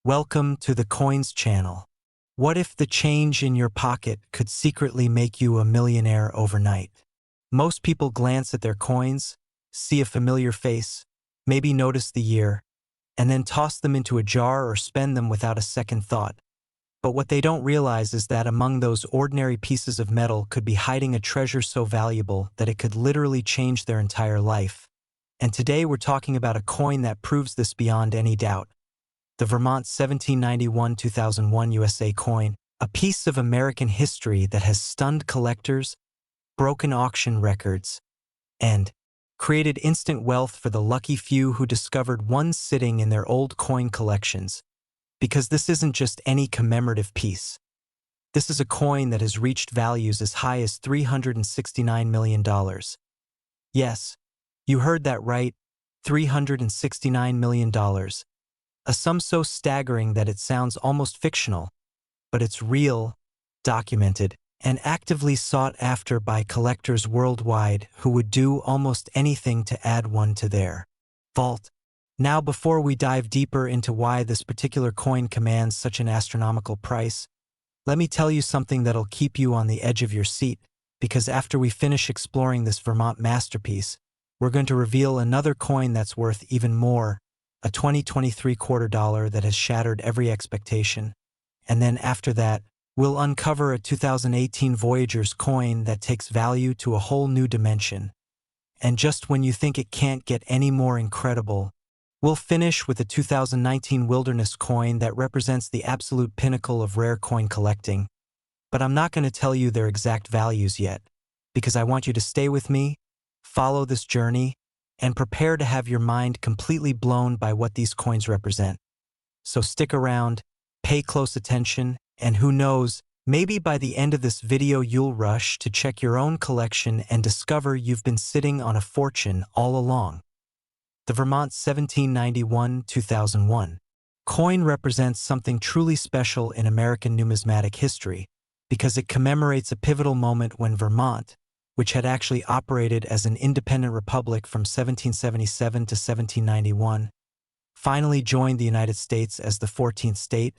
Welcome to the Coins channel. What if the change in your pocket could secretly make you a millionaire overnight? Most people glance at their coins, see a familiar face, maybe notice the year, and then toss them into a jar or spend them without a second thought. But what they don't realize is that among those ordinary pieces of metal could be hiding a treasure so valuable that it could literally change their entire life. And today we're talking about a coin that proves this beyond any doubt. The Vermont 1791-2001 USA coin, a piece of American history that has stunned collectors, broken auction records, and created instant wealth for the lucky few who discovered one sitting in their old coin collections. Because this isn't just any commemorative piece. This is a coin that has reached values as high as $369 million. Yes, you heard that right, $369 million. A sum so staggering that it sounds almost fictional, but it's real, documented, and actively sought after by collectors worldwide who would do almost anything to add one to their vault. Now, before we dive deeper into why this particular coin commands such an astronomical price, let me tell you something that'll keep you on the edge of your seat, because after we finish exploring this Vermont masterpiece, we're going to reveal another coin that's worth even more, a 2023 quarter dollar that has shattered every expectation. And then after that, we'll uncover a 2018 Voyagers coin that takes value to a whole new dimension. And just when you think it can't get any more incredible, we'll finish with a 2019 Wilderness coin that represents the absolute pinnacle of rare coin collecting. But I'm not going to tell you their exact values yet, because I want you to stay with me, follow this journey, and prepare to have your mind completely blown by what these coins represent. So stick around, pay close attention, and who knows, maybe by the end of this video you'll rush to check your own collection and discover you've been sitting on a fortune all along. The Vermont 1791-2001 coin represents something truly special in American numismatic history because it commemorates a pivotal moment when Vermont, which had actually operated as an independent republic from 1777 to 1791, finally joined the United States as the 14th state,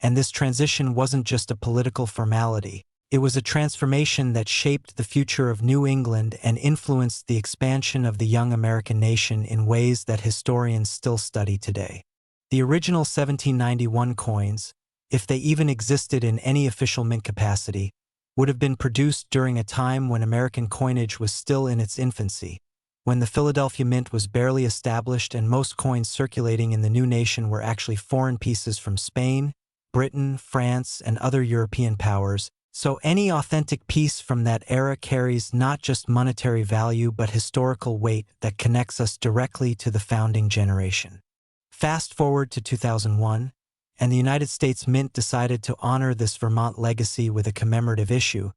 and this transition wasn't just a political formality. It was a transformation that shaped the future of New England and influenced the expansion of the young American nation in ways that historians still study today. The original 1791 coins, if they even existed in any official mint capacity, would have been produced during a time when American coinage was still in its infancy, when the Philadelphia Mint was barely established and most coins circulating in the new nation were actually foreign pieces from Spain, Britain, France, and other European powers, so any authentic piece from that era carries not just monetary value but historical weight that connects us directly to the founding generation. Fast forward to 2001, and the United States Mint decided to honor this Vermont legacy with a commemorative issue.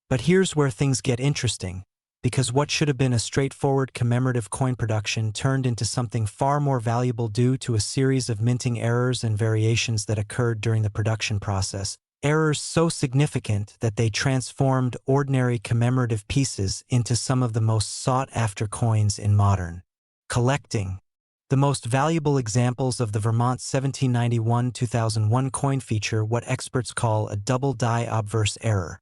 But here's where things get interesting, because what should have been a straightforward commemorative coin production turned into something far more valuable due to a series of minting errors and variations that occurred during the production process. Errors so significant that they transformed ordinary commemorative pieces into some of the most sought-after coins in modern collecting. The most valuable examples of the Vermont 1791-2001 coin feature what experts call a double die obverse error,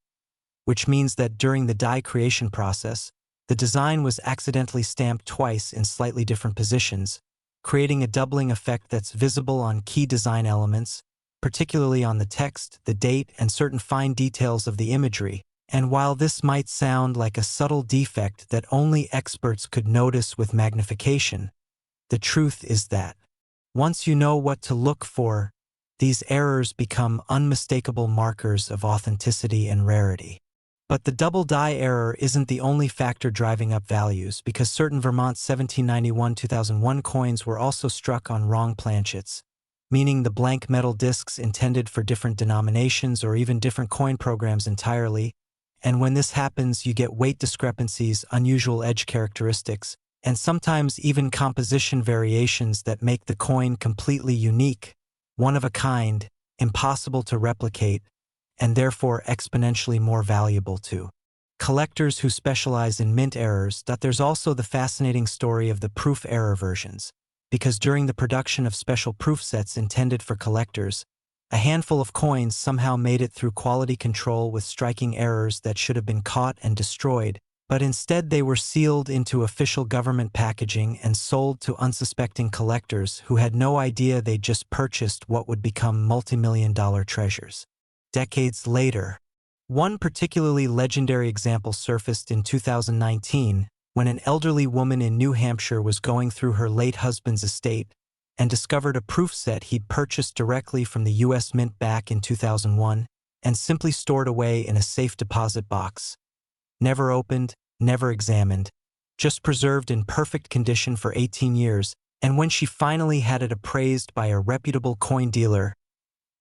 which means that during the die creation process, the design was accidentally stamped twice in slightly different positions, creating a doubling effect that's visible on key design elements, particularly on the text, the date, and certain fine details of the imagery. And while this might sound like a subtle defect that only experts could notice with magnification, the truth is that, once you know what to look for, these errors become unmistakable markers of authenticity and rarity. But the double die error isn't the only factor driving up values, because certain Vermont 1791-2001 coins were also struck on wrong planchets, meaning the blank metal discs intended for different denominations or even different coin programs entirely. And when this happens, you get weight discrepancies, unusual edge characteristics, and sometimes even composition variations that make the coin completely unique, one of a kind, impossible to replicate, and therefore exponentially more valuable to collectors who specialize in mint errors. There's also the fascinating story of the proof error versions, because during the production of special proof sets intended for collectors, a handful of coins somehow made it through quality control with striking errors that should have been caught and destroyed, but instead they were sealed into official government packaging and sold to unsuspecting collectors who had no idea they'd just purchased what would become multi-million-dollar treasures. Decades later, one particularly legendary example surfaced in 2019 when an elderly woman in New Hampshire was going through her late husband's estate and discovered a proof set he'd purchased directly from the U.S. Mint back in 2001 and simply stored away in a safe deposit box. Never opened, never examined, just preserved in perfect condition for 18 years, and when she finally had it appraised by a reputable coin dealer,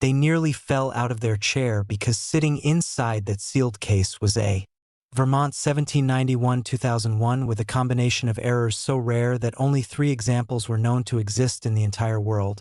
they nearly fell out of their chair because sitting inside that sealed case was a Vermont 1791-2001 with a combination of errors so rare that only 3 examples were known to exist in the entire world,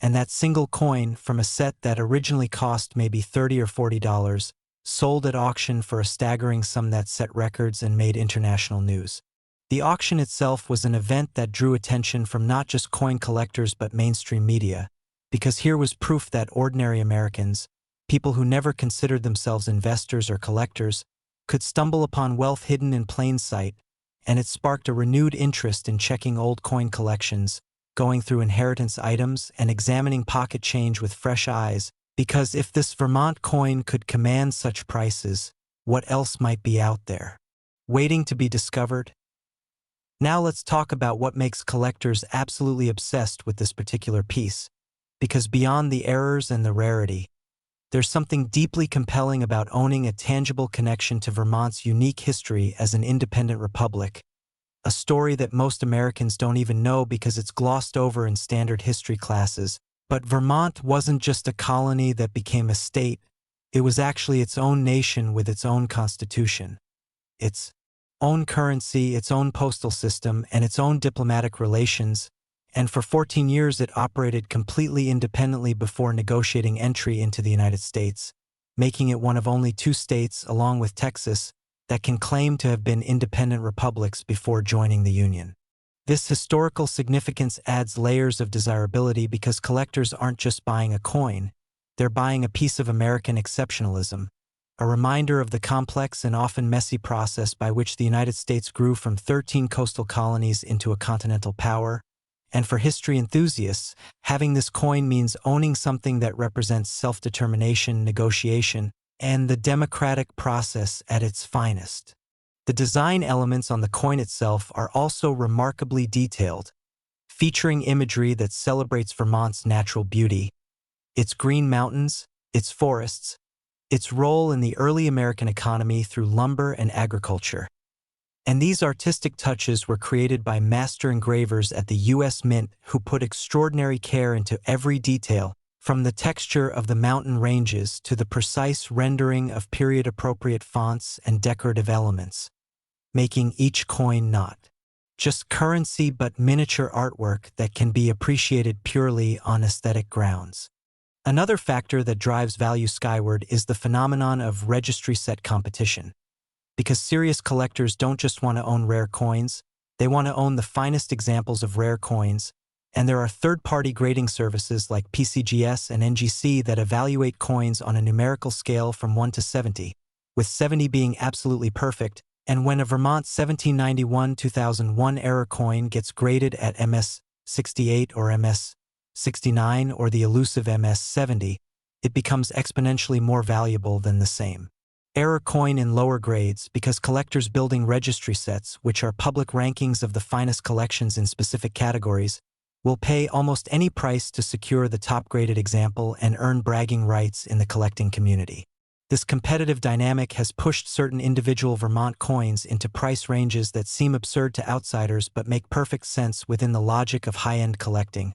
and that single coin from a set that originally cost maybe $30 or $40, sold at auction for a staggering sum that set records and made international news. The auction itself was an event that drew attention from not just coin collectors but mainstream media, because here was proof that ordinary Americans, people who never considered themselves investors or collectors, could stumble upon wealth hidden in plain sight, and it sparked a renewed interest in checking old coin collections, going through inheritance items, and examining pocket change with fresh eyes, because if this Vermont coin could command such prices, what else might be out there, waiting to be discovered? Now let's talk about what makes collectors absolutely obsessed with this particular piece, because beyond the errors and the rarity, there's something deeply compelling about owning a tangible connection to Vermont's unique history as an independent republic, a story that most Americans don't even know because it's glossed over in standard history classes. But Vermont wasn't just a colony that became a state, it was actually its own nation with its own constitution, its own currency, its own postal system, and its own diplomatic relations, and for 14 years it operated completely independently before negotiating entry into the United States, making it one of only 2 states, along with Texas, that can claim to have been independent republics before joining the Union. This historical significance adds layers of desirability because collectors aren't just buying a coin, they're buying a piece of American exceptionalism, a reminder of the complex and often messy process by which the United States grew from 13 coastal colonies into a continental power. And for history enthusiasts, having this coin means owning something that represents self-determination, negotiation, and the democratic process at its finest. The design elements on the coin itself are also remarkably detailed, featuring imagery that celebrates Vermont's natural beauty, its green mountains, its forests, its role in the early American economy through lumber and agriculture. And these artistic touches were created by master engravers at the U.S. Mint who put extraordinary care into every detail, from the texture of the mountain ranges to the precise rendering of period-appropriate fonts and decorative elements, making each coin not just currency but miniature artwork that can be appreciated purely on aesthetic grounds. Another factor that drives value skyward is the phenomenon of registry set competition. Because serious collectors don't just want to own rare coins, they want to own the finest examples of rare coins, and there are third-party grading services like PCGS and NGC that evaluate coins on a numerical scale from 1 to 70, with 70 being absolutely perfect, and when a Vermont 1791-2001 error coin gets graded at MS 68 or MS 69 or the elusive MS 70, it becomes exponentially more valuable than the same error coin in lower grades because collectors building registry sets, which are public rankings of the finest collections in specific categories, will pay almost any price to secure the top-graded example and earn bragging rights in the collecting community. This competitive dynamic has pushed certain individual Vermont coins into price ranges that seem absurd to outsiders but make perfect sense within the logic of high-end collecting,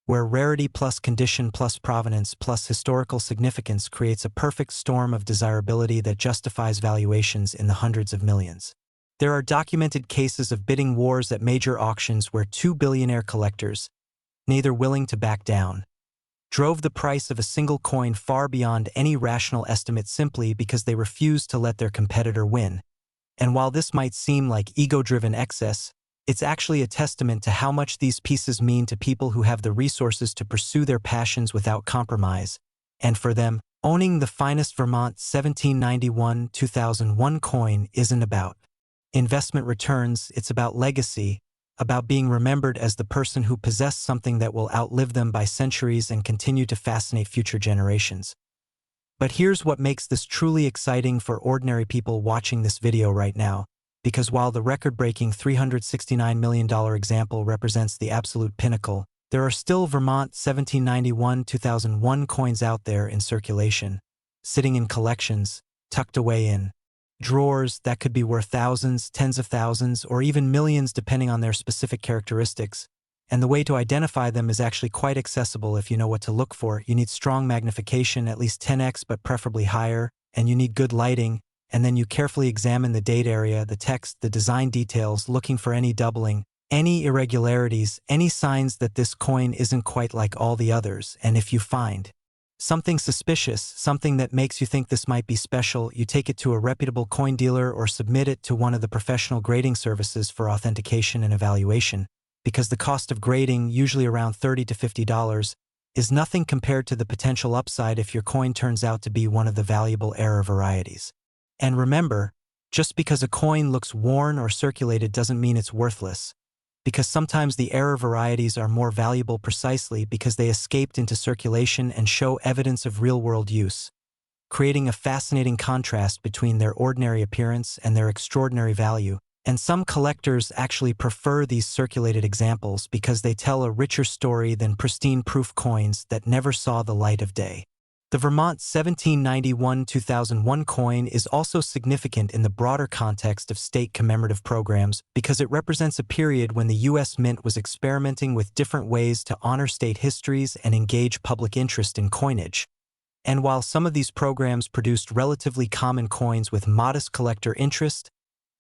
where rarity plus condition plus provenance plus historical significance creates a perfect storm of desirability that justifies valuations in the hundreds of millions. There are documented cases of bidding wars at major auctions where 2 billionaire collectors, neither willing to back down, drove the price of a single coin far beyond any rational estimate simply because they refused to let their competitor win. And while this might seem like ego-driven excess, It's actually a testament to how much these pieces mean to people who have the resources to pursue their passions without compromise. And for them, owning the finest Vermont 1791-2001 coin isn't about investment returns, it's about legacy, about being remembered as the person who possessed something that will outlive them by centuries and continue to fascinate future generations. But here's what makes this truly exciting for ordinary people watching this video right now, because while the record-breaking $369 million example represents the absolute pinnacle, there are still Vermont 1791-2001 coins out there in circulation, sitting in collections, tucked away in drawers that could be worth thousands, tens of thousands, or even millions depending on their specific characteristics. And the way to identify them is actually quite accessible if you know what to look for. You need strong magnification, at least 10x, but preferably higher, and you need good lighting, and then you carefully examine the date area, the text, the design details, looking for any doubling, any irregularities, any signs that this coin isn't quite like all the others. And if you find something suspicious, something that makes you think this might be special, you take it to a reputable coin dealer or submit it to one of the professional grading services for authentication and evaluation, because the cost of grading, usually around $30 to $50, is nothing compared to the potential upside if your coin turns out to be one of the valuable error varieties. And remember, just because a coin looks worn or circulated doesn't mean it's worthless, because sometimes the error varieties are more valuable precisely because they escaped into circulation and show evidence of real-world use, creating a fascinating contrast between their ordinary appearance and their extraordinary value. And some collectors actually prefer these circulated examples because they tell a richer story than pristine proof coins that never saw the light of day. The Vermont 1791-2001 coin is also significant in the broader context of state commemorative programs because it represents a period when the U.S. Mint was experimenting with different ways to honor state histories and engage public interest in coinage. And while some of these programs produced relatively common coins with modest collector interest,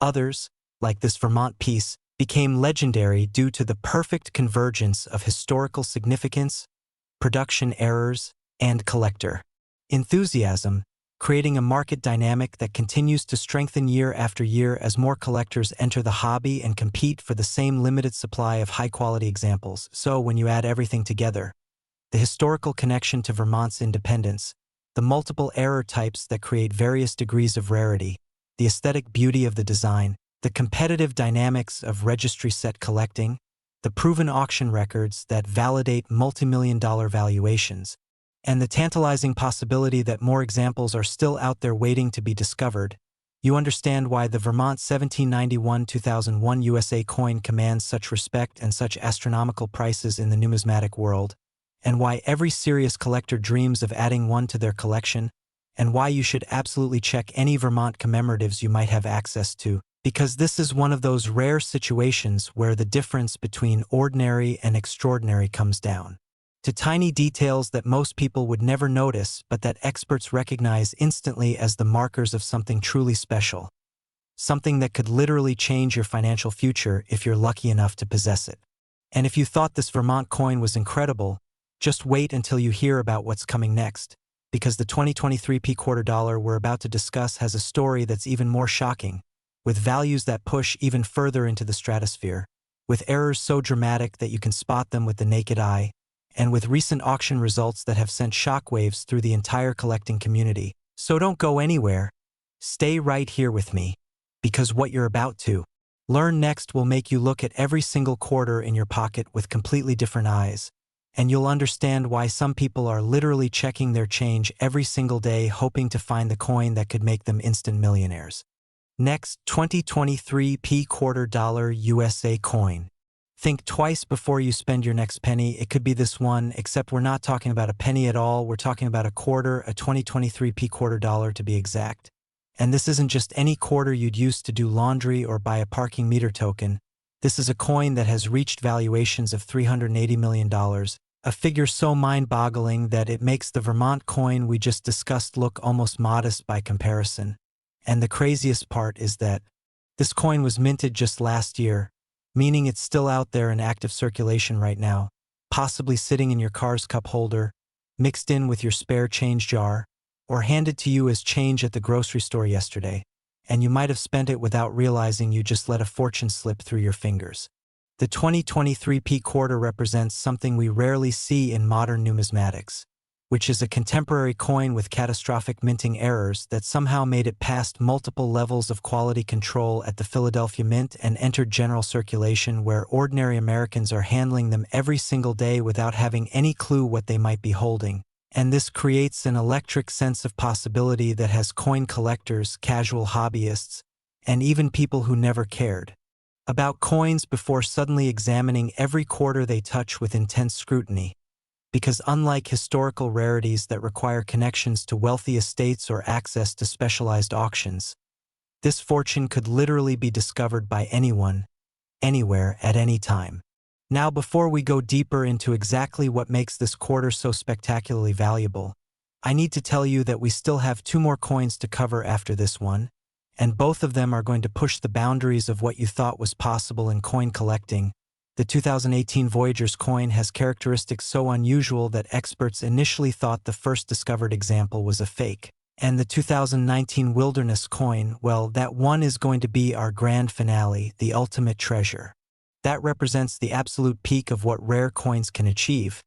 others, like this Vermont piece, became legendary due to the perfect convergence of historical significance, production errors, and collector enthusiasm, creating a market dynamic that continues to strengthen year after year as more collectors enter the hobby and compete for the same limited supply of high-quality examples. So when you add everything together, the historical connection to Vermont's independence, the multiple error types that create various degrees of rarity, the aesthetic beauty of the design, the competitive dynamics of registry set collecting, the proven auction records that validate multi-million-dollar valuations, and the tantalizing possibility that more examples are still out there waiting to be discovered, you understand why the Vermont 1791-2001 USA coin commands such respect and such astronomical prices in the numismatic world, and why every serious collector dreams of adding one to their collection, and why you should absolutely check any Vermont commemoratives you might have access to, because this is one of those rare situations where the difference between ordinary and extraordinary comes down to tiny details that most people would never notice but that experts recognize instantly as the markers of something truly special, something that could literally change your financial future if you're lucky enough to possess it. And if you thought this Vermont coin was incredible, just wait until you hear about what's coming next, because the 2023 P-quarter dollar we're about to discuss has a story that's even more shocking, with values that push even further into the stratosphere, with errors so dramatic that you can spot them with the naked eye, and with recent auction results that have sent shockwaves through the entire collecting community. So don't go anywhere. Stay right here with me, because what you're about to learn next will make you look at every single quarter in your pocket with completely different eyes, and you'll understand why some people are literally checking their change every single day hoping to find the coin that could make them instant millionaires. Next, 2023 P-quarter dollar USA coin. Think twice before you spend your next penny. It could be this one, except we're not talking about a penny at all. We're talking about a quarter, a 2023 P-quarter dollar to be exact. And this isn't just any quarter you'd use to do laundry or buy a parking meter token. This is a coin that has reached valuations of $380 million, a figure so mind-boggling that it makes the Vermont coin we just discussed look almost modest by comparison. And the craziest part is that this coin was minted just last year, meaning it's still out there in active circulation right now, possibly sitting in your car's cup holder, mixed in with your spare change jar, or handed to you as change at the grocery store yesterday. and you might have spent it without realizing you just let a fortune slip through your fingers. The 2023 P quarter represents something we rarely see in modern numismatics, which is a contemporary coin with catastrophic minting errors that somehow made it past multiple levels of quality control at the Philadelphia Mint and entered general circulation, where ordinary Americans are handling them every single day without having any clue what they might be holding. And this creates an electric sense of possibility that has coin collectors, casual hobbyists, and even people who never cared about coins before suddenly examining every quarter they touch with intense scrutiny. Because unlike historical rarities that require connections to wealthy estates or access to specialized auctions, this fortune could literally be discovered by anyone, anywhere, at any time. Now, before we go deeper into exactly what makes this quarter so spectacularly valuable, I need to tell you that we still have 2 more coins to cover after this one, and both of them are going to push the boundaries of what you thought was possible in coin collecting. The 2018 Voyagers coin has characteristics so unusual that experts initially thought the first discovered example was a fake. And the 2019 Wilderness coin, well, that one is going to be our grand finale, the ultimate treasure. That represents the absolute peak of what rare coins can achieve.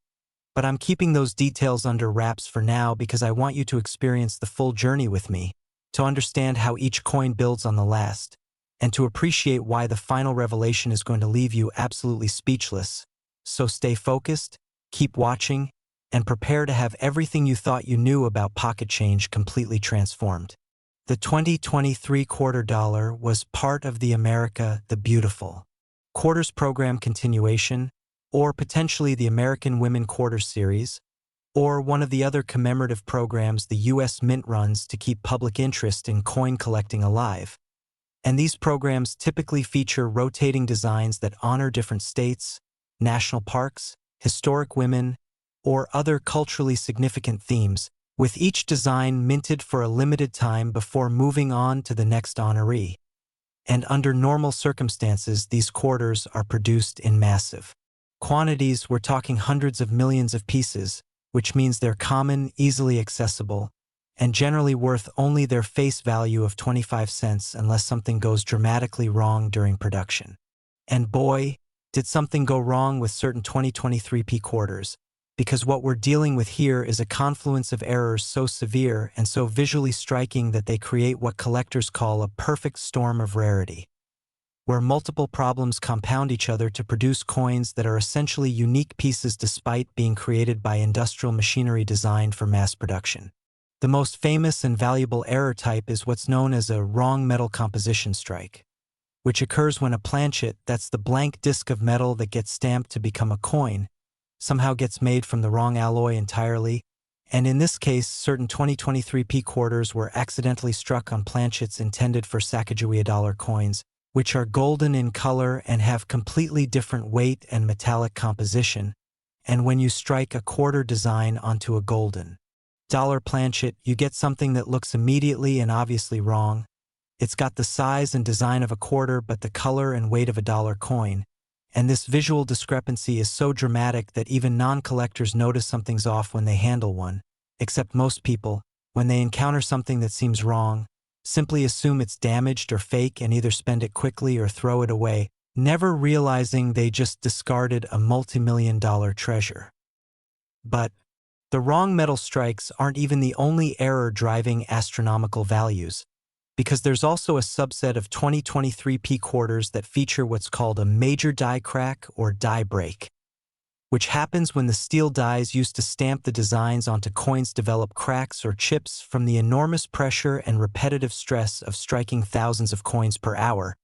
But I'm keeping those details under wraps for now because I want you to experience the full journey with me, to understand how each coin builds on the last, and to appreciate why the final revelation is going to leave you absolutely speechless. So stay focused, keep watching, and prepare to have everything you thought you knew about pocket change completely transformed. The 2023 quarter dollar was part of the America the Beautiful Quarters program continuation, or potentially the American Women Quarters series, or one of the other commemorative programs the U.S. Mint runs to keep public interest in coin collecting alive. And these programs typically feature rotating designs that honor different states, national parks, historic women, or other culturally significant themes, with each design minted for a limited time before moving on to the next honoree. And under normal circumstances, these quarters are produced in massive quantities. We're talking hundreds of millions of pieces, which means they're common, easily accessible, and generally worth only their face value of 25 cents unless something goes dramatically wrong during production. And boy, did something go wrong with certain 2023 P quarters, because what we're dealing with here is a confluence of errors so severe and so visually striking that they create what collectors call a perfect storm of rarity, where multiple problems compound each other to produce coins that are essentially unique pieces despite being created by industrial machinery designed for mass production. The most famous and valuable error type is what's known as a wrong metal composition strike, which occurs when a planchet, that's the blank disc of metal that gets stamped to become a coin, somehow gets made from the wrong alloy entirely, and in this case, certain 2023 P quarters were accidentally struck on planchets intended for Sacagawea dollar coins, which are golden in color and have completely different weight and metallic composition, and when you strike a quarter design onto a golden dollar planchet, you get something that looks immediately and obviously wrong. It's got the size and design of a quarter but the color and weight of a dollar coin, and this visual discrepancy is so dramatic that even non-collectors notice something's off when they handle one, except most people, when they encounter something that seems wrong, simply assume it's damaged or fake and either spend it quickly or throw it away, never realizing they just discarded a multi-million-dollar treasure. But the wrong metal strikes aren't even the only error driving astronomical values, because there's also a subset of 2023 P quarters that feature what's called a major die crack or die break, which happens when the steel dies used to stamp the designs onto coins develop cracks or chips from the enormous pressure and repetitive stress of striking thousands of coins per hour.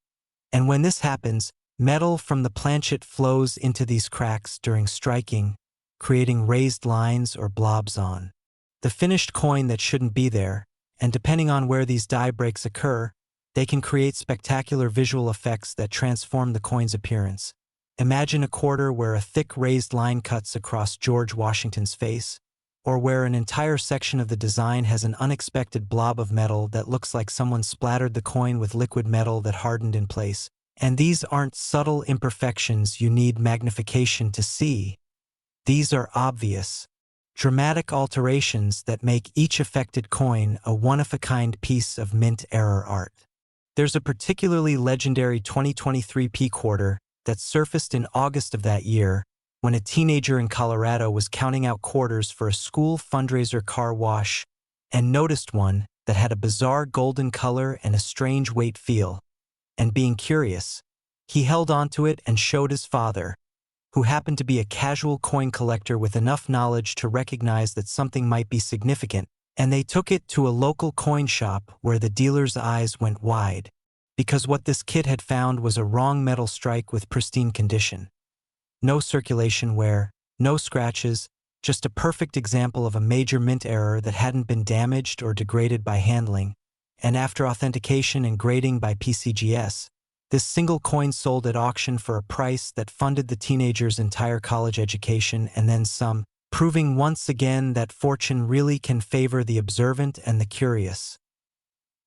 And when this happens, metal from the planchet flows into these cracks during striking, creating raised lines or blobs on the finished coin that shouldn't be there, and depending on where these die breaks occur, they can create spectacular visual effects that transform the coin's appearance. Imagine a quarter where a thick raised line cuts across George Washington's face, or where an entire section of the design has an unexpected blob of metal that looks like someone splattered the coin with liquid metal that hardened in place. And these aren't subtle imperfections you need magnification to see. These are obvious, dramatic alterations that make each affected coin a one-of-a-kind piece of mint error art. There's a particularly legendary 2023 P quarter that surfaced in August of that year when a teenager in Colorado was counting out quarters for a school fundraiser car wash and noticed one that had a bizarre golden color and a strange weight feel. And being curious, he held onto it and showed his father, who happened to be a casual coin collector with enough knowledge to recognize that something might be significant, and they took it to a local coin shop where the dealer's eyes went wide, because what this kid had found was a wrong metal strike with pristine condition. No circulation wear, no scratches, just a perfect example of a major mint error that hadn't been damaged or degraded by handling, and after authentication and grading by PCGS, this single coin sold at auction for a price that funded the teenager's entire college education and then some, proving once again that fortune really can favor the observant and the curious.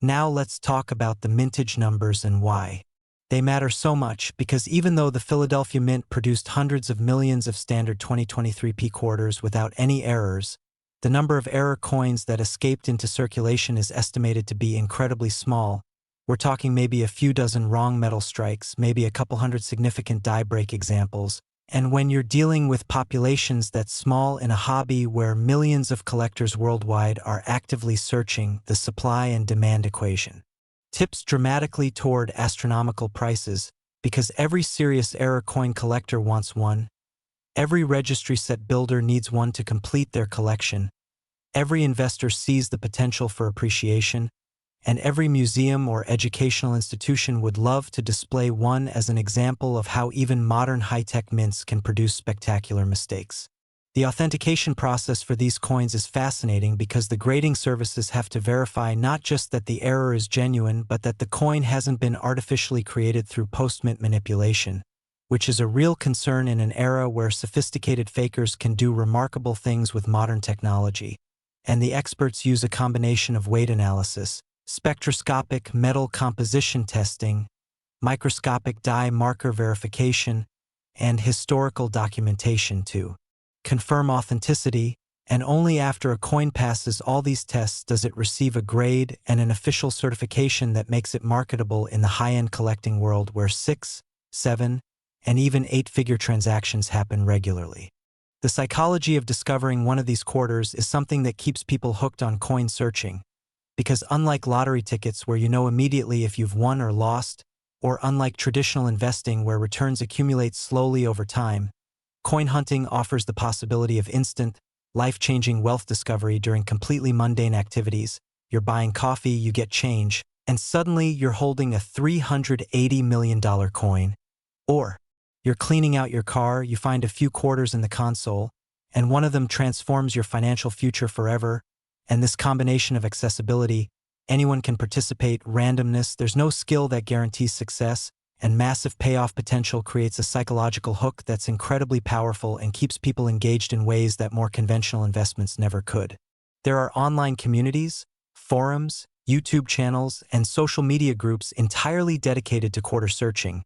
Now let's talk about the mintage numbers and why. They matter so much because even though the Philadelphia Mint produced hundreds of millions of standard 2023 P quarters without any errors, the number of error coins that escaped into circulation is estimated to be incredibly small. We're talking maybe a few dozen wrong metal strikes, maybe a couple hundred significant die break examples. And when you're dealing with populations that small in a hobby where millions of collectors worldwide are actively searching, the supply and demand equation tips dramatically toward astronomical prices because every serious error coin collector wants one, every registry set builder needs one to complete their collection, every investor sees the potential for appreciation, and every museum or educational institution would love to display one as an example of how even modern high-tech mints can produce spectacular mistakes. The authentication process for these coins is fascinating because the grading services have to verify not just that the error is genuine but that the coin hasn't been artificially created through post-mint manipulation, which is a real concern in an era where sophisticated fakers can do remarkable things with modern technology. And the experts use a combination of weight analysis, spectroscopic metal composition testing, microscopic die marker verification, and historical documentation to confirm authenticity, and only after a coin passes all these tests does it receive a grade and an official certification that makes it marketable in the high-end collecting world where 6, 7, and even 8-figure transactions happen regularly. The psychology of discovering one of these quarters is something that keeps people hooked on coin searching, because unlike lottery tickets where you know immediately if you've won or lost, or unlike traditional investing where returns accumulate slowly over time, coin hunting offers the possibility of instant, life-changing wealth discovery during completely mundane activities. You're buying coffee, you get change, and suddenly you're holding a $380 million coin. Or you're cleaning out your car, you find a few quarters in the console, and one of them transforms your financial future forever. And this combination of accessibility, anyone can participate, randomness, there's no skill that guarantees success, and massive payoff potential creates a psychological hook that's incredibly powerful and keeps people engaged in ways that more conventional investments never could. There are online communities, forums, YouTube channels, and social media groups entirely dedicated to quarter searching,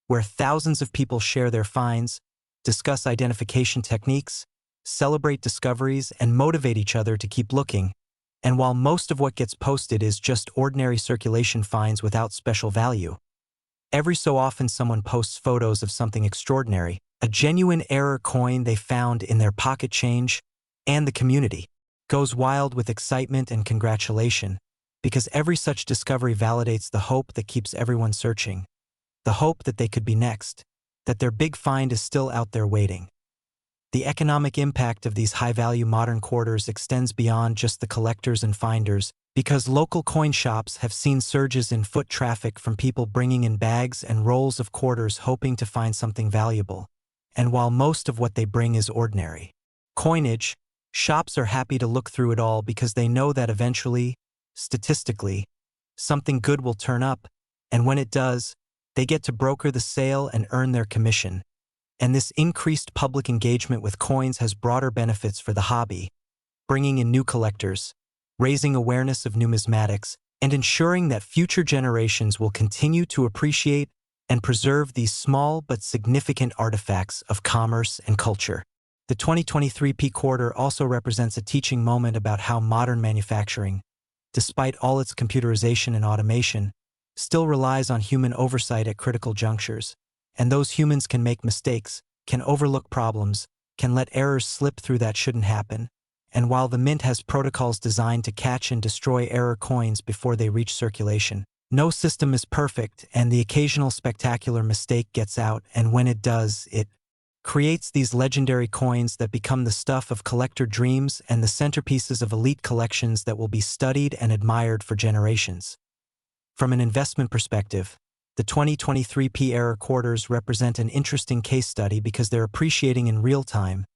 where thousands of people share their finds, discuss identification techniques, celebrate discoveries, and motivate each other to keep looking. And while most of what gets posted is just ordinary circulation finds without special value, every so often someone posts photos of something extraordinary, a genuine error coin they found in their pocket change, and the community goes wild with excitement and congratulation, because every such discovery validates the hope that keeps everyone searching, the hope that they could be next, that their big find is still out there waiting. The economic impact of these high-value modern quarters extends beyond just the collectors and finders, because local coin shops have seen surges in foot traffic from people bringing in bags and rolls of quarters hoping to find something valuable. And while most of what they bring is ordinary coinage, shops are happy to look through it all because they know that eventually, statistically, something good will turn up, and when it does, they get to broker the sale and earn their commission. And this increased public engagement with coins has broader benefits for the hobby, bringing in new collectors, raising awareness of numismatics, and ensuring that future generations will continue to appreciate and preserve these small but significant artifacts of commerce and culture. The 2023 P quarter also represents a teaching moment about how modern manufacturing, despite all its computerization and automation, still relies on human oversight at critical junctures. And those humans can make mistakes, can overlook problems, can let errors slip through that shouldn't happen. And while the mint has protocols designed to catch and destroy error coins before they reach circulation, no system is perfect, and the occasional spectacular mistake gets out, and when it does, it creates these legendary coins that become the stuff of collector dreams and the centerpieces of elite collections that will be studied and admired for generations. From an investment perspective, the 2023 error quarters represent an interesting case study because they're appreciating in real time.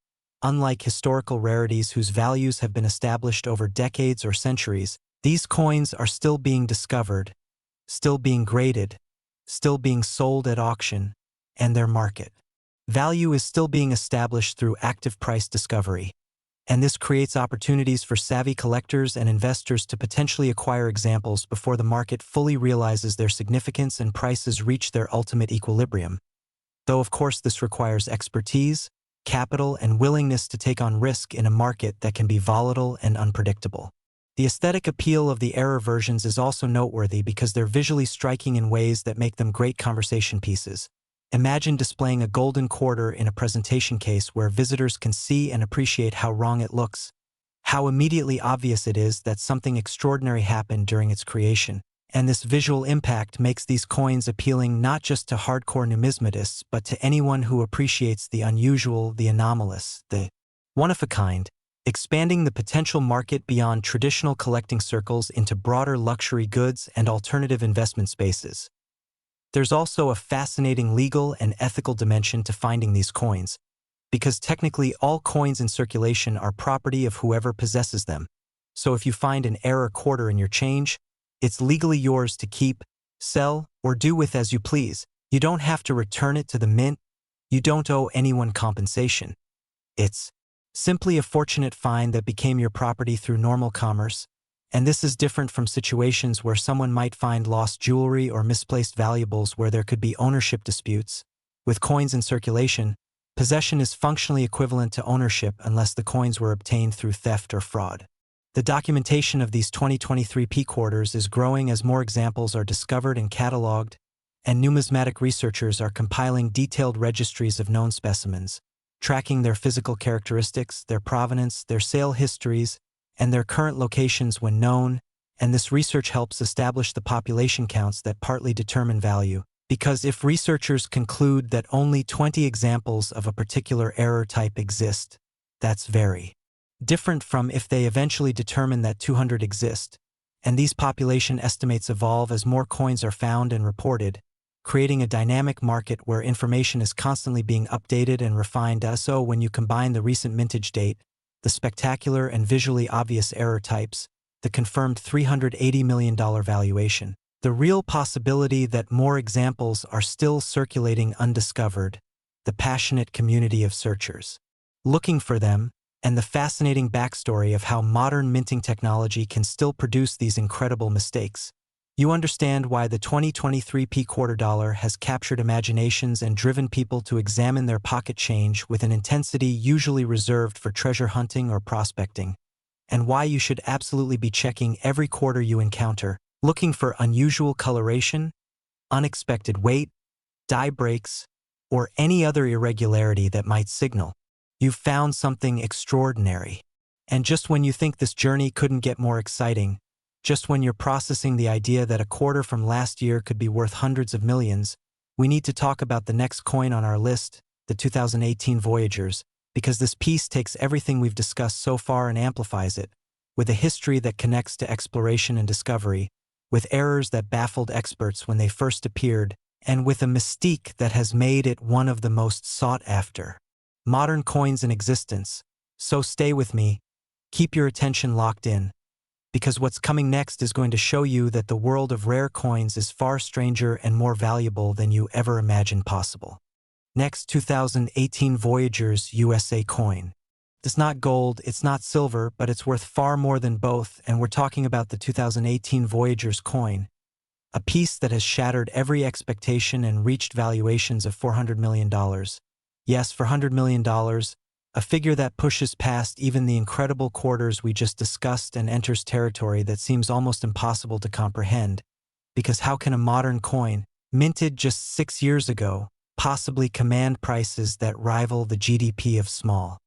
Unlike historical rarities whose values have been established over decades or centuries, these coins are still being discovered, still being graded, still being sold at auction, and their market value is still being established through active price discovery. And this creates opportunities for savvy collectors and investors to potentially acquire examples before the market fully realizes their significance and prices reach their ultimate equilibrium. Though of course this requires expertise, capital, and willingness to take on risk in a market that can be volatile and unpredictable. The aesthetic appeal of the error versions is also noteworthy because they're visually striking in ways that make them great conversation pieces. Imagine displaying a golden quarter in a presentation case where visitors can see and appreciate how wrong it looks, how immediately obvious it is that something extraordinary happened during its creation. And this visual impact makes these coins appealing not just to hardcore numismatists but to anyone who appreciates the unusual, the anomalous, the one-of-a-kind, expanding the potential market beyond traditional collecting circles into broader luxury goods and alternative investment spaces. There's also a fascinating legal and ethical dimension to finding these coins, because technically all coins in circulation are property of whoever possesses them. So if you find an error quarter in your change, it's legally yours to keep, sell, or do with as you please. You don't have to return it to the mint. You don't owe anyone compensation. It's simply a fortunate find that became your property through normal commerce. And this is different from situations where someone might find lost jewelry or misplaced valuables where there could be ownership disputes. With coins in circulation, possession is functionally equivalent to ownership unless the coins were obtained through theft or fraud. The documentation of these 2023 quarters is growing as more examples are discovered and cataloged, and numismatic researchers are compiling detailed registries of known specimens, tracking their physical characteristics, their provenance, their sale histories, and their current locations when known, and this research helps establish the population counts that partly determine value. Because if researchers conclude that only 20 examples of a particular error type exist, that's very different from if they eventually determine that 200 exist, and these population estimates evolve as more coins are found and reported, creating a dynamic market where information is constantly being updated and refined. So when you combine the recent mintage date, the spectacular and visually obvious error types, the confirmed $380 million valuation, the real possibility that more examples are still circulating undiscovered, the passionate community of searchers looking for them, and the fascinating backstory of how modern minting technology can still produce these incredible mistakes, you understand why the 2023 quarter dollar has captured imaginations and driven people to examine their pocket change with an intensity usually reserved for treasure hunting or prospecting, and why you should absolutely be checking every quarter you encounter, looking for unusual coloration, unexpected weight, die breaks, or any other irregularity that might signal you've found something extraordinary. And just when you think this journey couldn't get more exciting, just when you're processing the idea that a quarter from last year could be worth hundreds of millions, we need to talk about the next coin on our list, the 2018 Voyagers, because this piece takes everything we've discussed so far and amplifies it, with a history that connects to exploration and discovery, with errors that baffled experts when they first appeared, and with a mystique that has made it one of the most sought-after modern coins in existence. So stay with me, keep your attention locked in, because what's coming next is going to show you that the world of rare coins is far stranger and more valuable than you ever imagined possible. Next, 2018 Voyagers USA coin. It's not gold, it's not silver, but it's worth far more than both, and we're talking about the 2018 Voyagers coin, a piece that has shattered every expectation and reached valuations of $400 million. Yes, $400 million, a figure that pushes past even the incredible quarters we just discussed and enters territory that seems almost impossible to comprehend. because how can a modern coin, minted just 6 years ago, possibly command prices that rival the GDP of small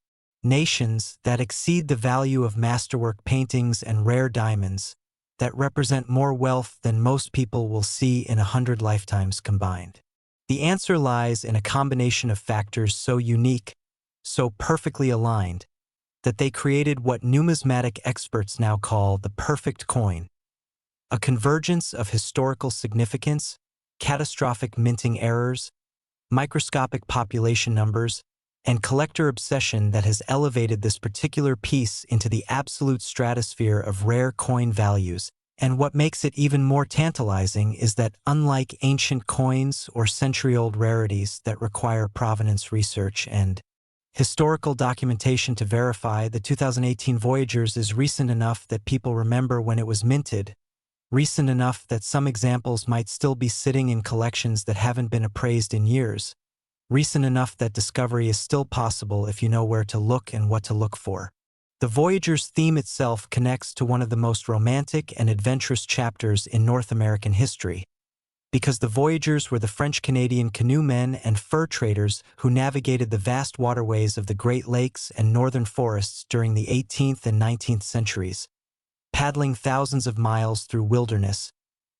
nations, that exceed the value of masterwork paintings and rare diamonds, that represent more wealth than most people will see in 100 lifetimes combined? The answer lies in a combination of factors so unique, so perfectly aligned, that they created what numismatic experts now call the perfect coin: a convergence of historical significance, catastrophic minting errors, microscopic population numbers, and collector obsession that has elevated this particular piece into the absolute stratosphere of rare coin values. And what makes it even more tantalizing is that, unlike ancient coins or century-old rarities that require provenance research and historical documentation to verify, the 2018 Voyagers is recent enough that people remember when it was minted, recent enough that some examples might still be sitting in collections that haven't been appraised in years, recent enough that discovery is still possible if you know where to look and what to look for. The Voyagers theme itself connects to one of the most romantic and adventurous chapters in North American history, because the Voyagers were the French-Canadian canoemen and fur traders who navigated the vast waterways of the Great Lakes and northern forests during the 18th and 19th centuries, paddling thousands of miles through wilderness,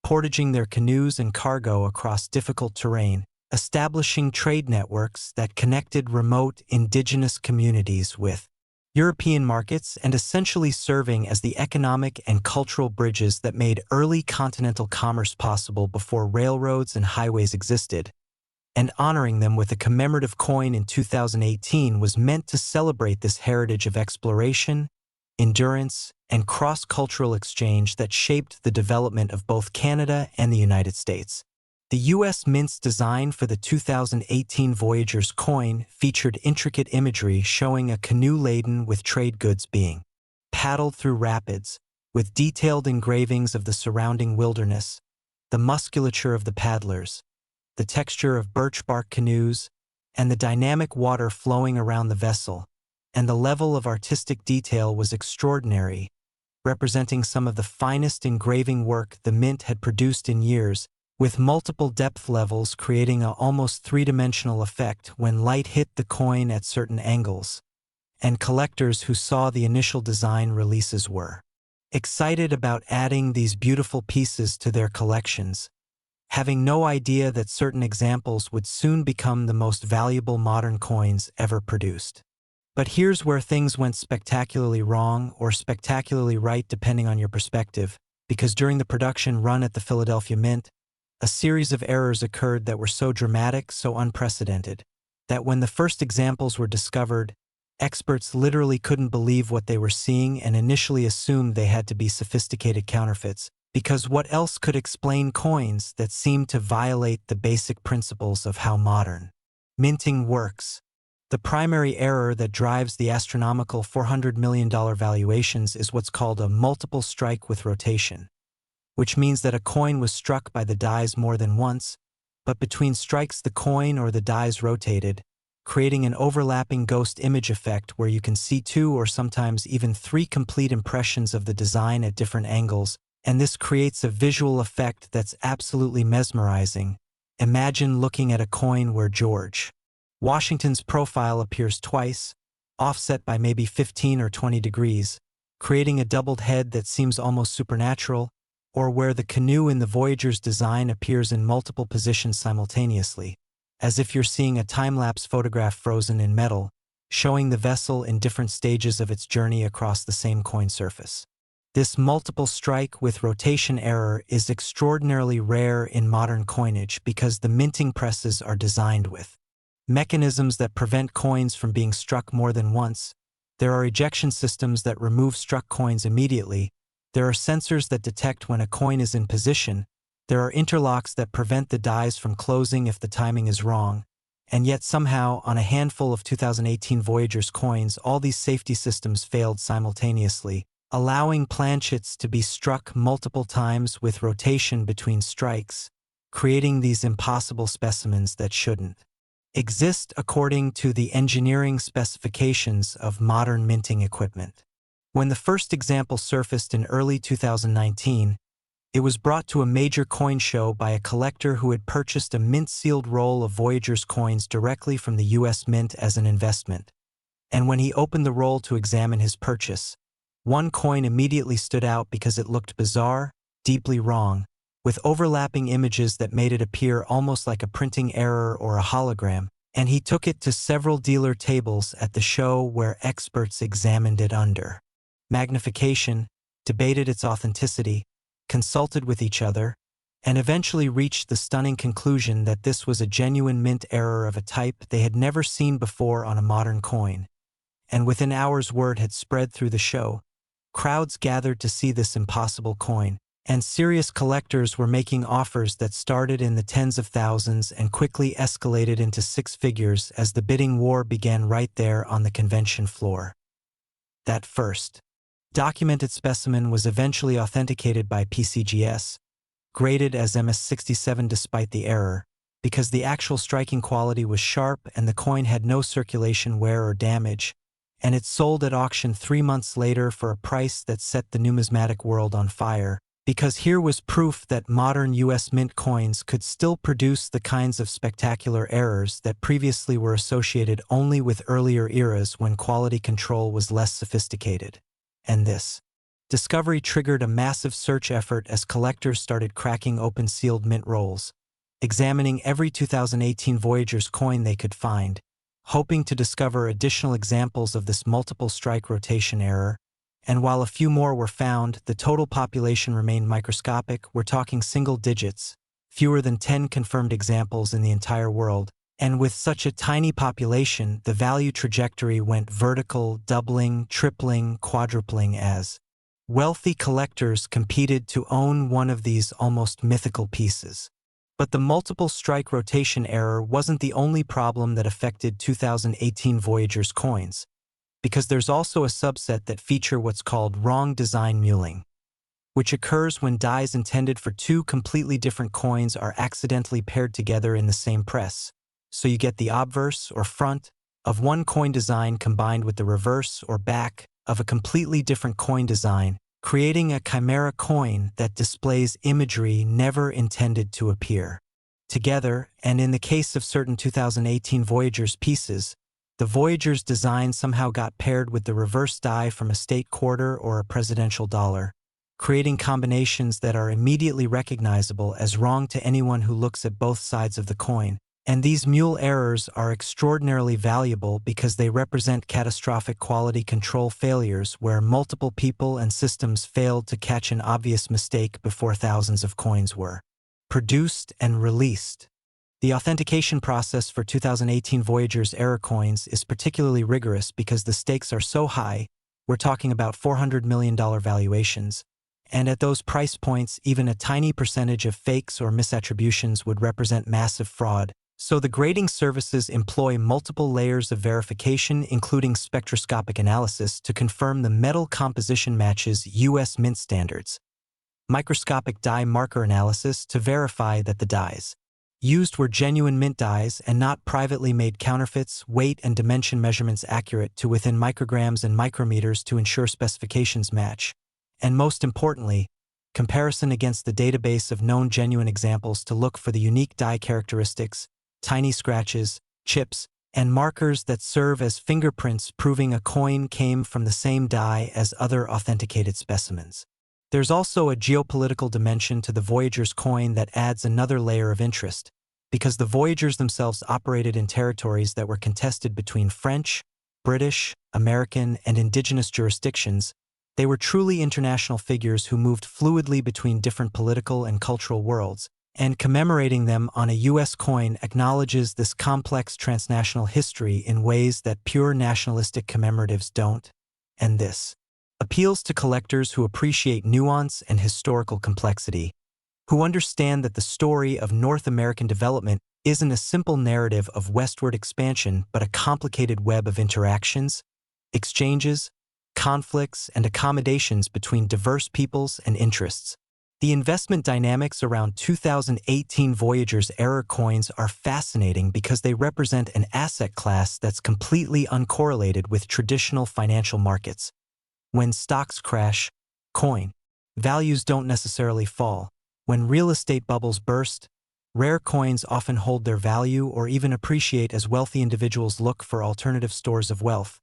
portaging their canoes and cargo across difficult terrain, establishing trade networks that connected remote indigenous communities with European markets, and essentially serving as the economic and cultural bridges that made early continental commerce possible before railroads and highways existed. And honoring them with a commemorative coin in 2018 was meant to celebrate this heritage of exploration, endurance, and cross-cultural exchange that shaped the development of both Canada and the United States. The U.S. Mint's design for the 2018 Voyagers coin featured intricate imagery showing a canoe laden with trade goods being paddled through rapids, with detailed engravings of the surrounding wilderness, the musculature of the paddlers, the texture of birch bark canoes, and the dynamic water flowing around the vessel. And the level of artistic detail was extraordinary, representing some of the finest engraving work the Mint had produced in years, with multiple depth levels creating an almost three-dimensional effect when light hit the coin at certain angles. And collectors who saw the initial design releases were excited about adding these beautiful pieces to their collections, having no idea that certain examples would soon become the most valuable modern coins ever produced. But here's where things went spectacularly wrong or spectacularly right depending on your perspective, because during the production run at the Philadelphia Mint, a series of errors occurred that were so dramatic, so unprecedented, that when the first examples were discovered, experts literally couldn't believe what they were seeing and initially assumed they had to be sophisticated counterfeits, because what else could explain coins that seemed to violate the basic principles of how modern minting works? The primary error that drives the astronomical $400 million valuations is what's called a multiple strike with rotation, which means that a coin was struck by the dies more than once, but between strikes the coin or the dies rotated, creating an overlapping ghost image effect where you can see two or sometimes even three complete impressions of the design at different angles, and this creates a visual effect that's absolutely mesmerizing. Imagine looking at a coin where George Washington's profile appears twice, offset by maybe 15 or 20 degrees, creating a doubled head that seems almost supernatural, or where the canoe in the Voyagers design appears in multiple positions simultaneously, as if you're seeing a time-lapse photograph frozen in metal, showing the vessel in different stages of its journey across the same coin surface. This multiple strike with rotation error is extraordinarily rare in modern coinage because the minting presses are designed with mechanisms that prevent coins from being struck more than once. There are ejection systems that remove struck coins immediately. There are sensors that detect when a coin is in position. There are interlocks that prevent the dies from closing if the timing is wrong. And yet somehow, on a handful of 2018 Voyagers coins, all these safety systems failed simultaneously, allowing planchets to be struck multiple times with rotation between strikes, creating these impossible specimens that shouldn't exist according to the engineering specifications of modern minting equipment. When the first example surfaced in early 2019, It was brought to a major coin show by a collector who had purchased a mint-sealed roll of Voyagers coins directly from the U.S. Mint as an investment. And when he opened the roll to examine his purchase, one coin immediately stood out because it looked bizarre, deeply wrong, with overlapping images that made it appear almost like a printing error or a hologram, and he took it to several dealer tables at the show where experts examined it under magnification, debated its authenticity, consulted with each other, and eventually reached the stunning conclusion that this was a genuine mint error of a type they had never seen before on a modern coin. And within hours word had spread through the show. Crowds gathered to see this impossible coin, and serious collectors were making offers that started in the tens of thousands and quickly escalated into six figures as the bidding war began right there on the convention floor. That first documented specimen was eventually authenticated by PCGS, graded as MS-67 despite the error, because the actual striking quality was sharp and the coin had no circulation wear or damage, and it sold at auction 3 months later for a price that set the numismatic world on fire, because here was proof that modern U.S. Mint coins could still produce the kinds of spectacular errors that previously were associated only with earlier eras when quality control was less sophisticated. And this discovery triggered a massive search effort as collectors started cracking open sealed mint rolls, examining every 2018 Voyagers coin they could find, hoping to discover additional examples of this multiple strike rotation error. And while a few more were found, the total population remained microscopic. We're talking single digits, fewer than 10 confirmed examples in the entire world. And with such a tiny population, the value trajectory went vertical, doubling, tripling, quadrupling as wealthy collectors competed to own one of these almost mythical pieces. But the multiple strike rotation error wasn't the only problem that affected 2018 Voyagers coins, because there's also a subset that feature what's called wrong design mulling, which occurs when dies intended for two completely different coins are accidentally paired together in the same press. So you get the obverse or front of one coin design combined with the reverse or back of a completely different coin design, creating a chimera coin that displays imagery never intended to appear together. And in the case of certain 2018 Voyagers pieces, the Voyagers design somehow got paired with the reverse die from a state quarter or a presidential dollar, creating combinations that are immediately recognizable as wrong to anyone who looks at both sides of the coin. And these mule errors are extraordinarily valuable because they represent catastrophic quality control failures where multiple people and systems failed to catch an obvious mistake before thousands of coins were produced and released. The authentication process for 2018 Voyagers error coins is particularly rigorous because the stakes are so high. We're talking about $400 million valuations. And at those price points, even a tiny percentage of fakes or misattributions would represent massive fraud. So the grading services employ multiple layers of verification, including spectroscopic analysis, to confirm the metal composition matches U.S. Mint standards, microscopic die marker analysis to verify that the dies used were genuine mint dies and not privately made counterfeits, weight and dimension measurements accurate to within micrograms and micrometers to ensure specifications match, and most importantly, comparison against the database of known genuine examples to look for the unique die characteristics, tiny scratches, chips, and markers that serve as fingerprints proving a coin came from the same die as other authenticated specimens. There's also a geopolitical dimension to the Voyagers coin that adds another layer of interest, because the Voyagers themselves operated in territories that were contested between French, British, American, and indigenous jurisdictions. They were truly international figures who moved fluidly between different political and cultural worlds, and commemorating them on a U.S. coin acknowledges this complex transnational history in ways that pure nationalistic commemoratives don't. And this appeals to collectors who appreciate nuance and historical complexity, who understand that the story of North American development isn't a simple narrative of westward expansion but a complicated web of interactions, exchanges, conflicts, and accommodations between diverse peoples and interests. The investment dynamics around 2018 Voyagers error coins are fascinating because they represent an asset class that's completely uncorrelated with traditional financial markets. When stocks crash, coin values don't necessarily fall. When real estate bubbles burst, rare coins often hold their value or even appreciate as wealthy individuals look for alternative stores of wealth.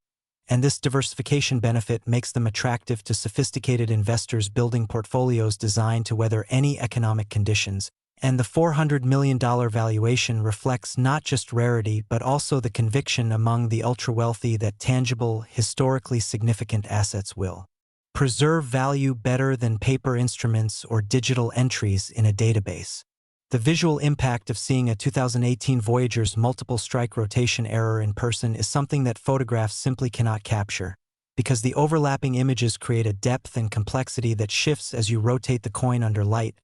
And this diversification benefit makes them attractive to sophisticated investors building portfolios designed to weather any economic conditions. And the $400 million valuation reflects not just rarity but also the conviction among the ultra-wealthy that tangible, historically significant assets will preserve value better than paper instruments or digital entries in a database. The visual impact of seeing a 2018 Voyagers multiple strike rotation error in person is something that photographs simply cannot capture, because the overlapping images create a depth and complexity that shifts as you rotate the coin under light,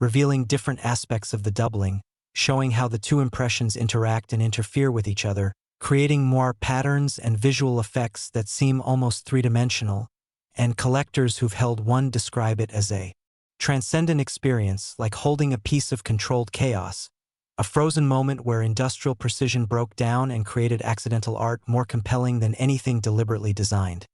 revealing different aspects of the doubling, showing how the two impressions interact and interfere with each other, creating more patterns and visual effects that seem almost three-dimensional, and collectors who've held one describe it as a transcendent experience, like holding a piece of controlled chaos, a frozen moment where industrial precision broke down and created accidental art more compelling than anything deliberately designed.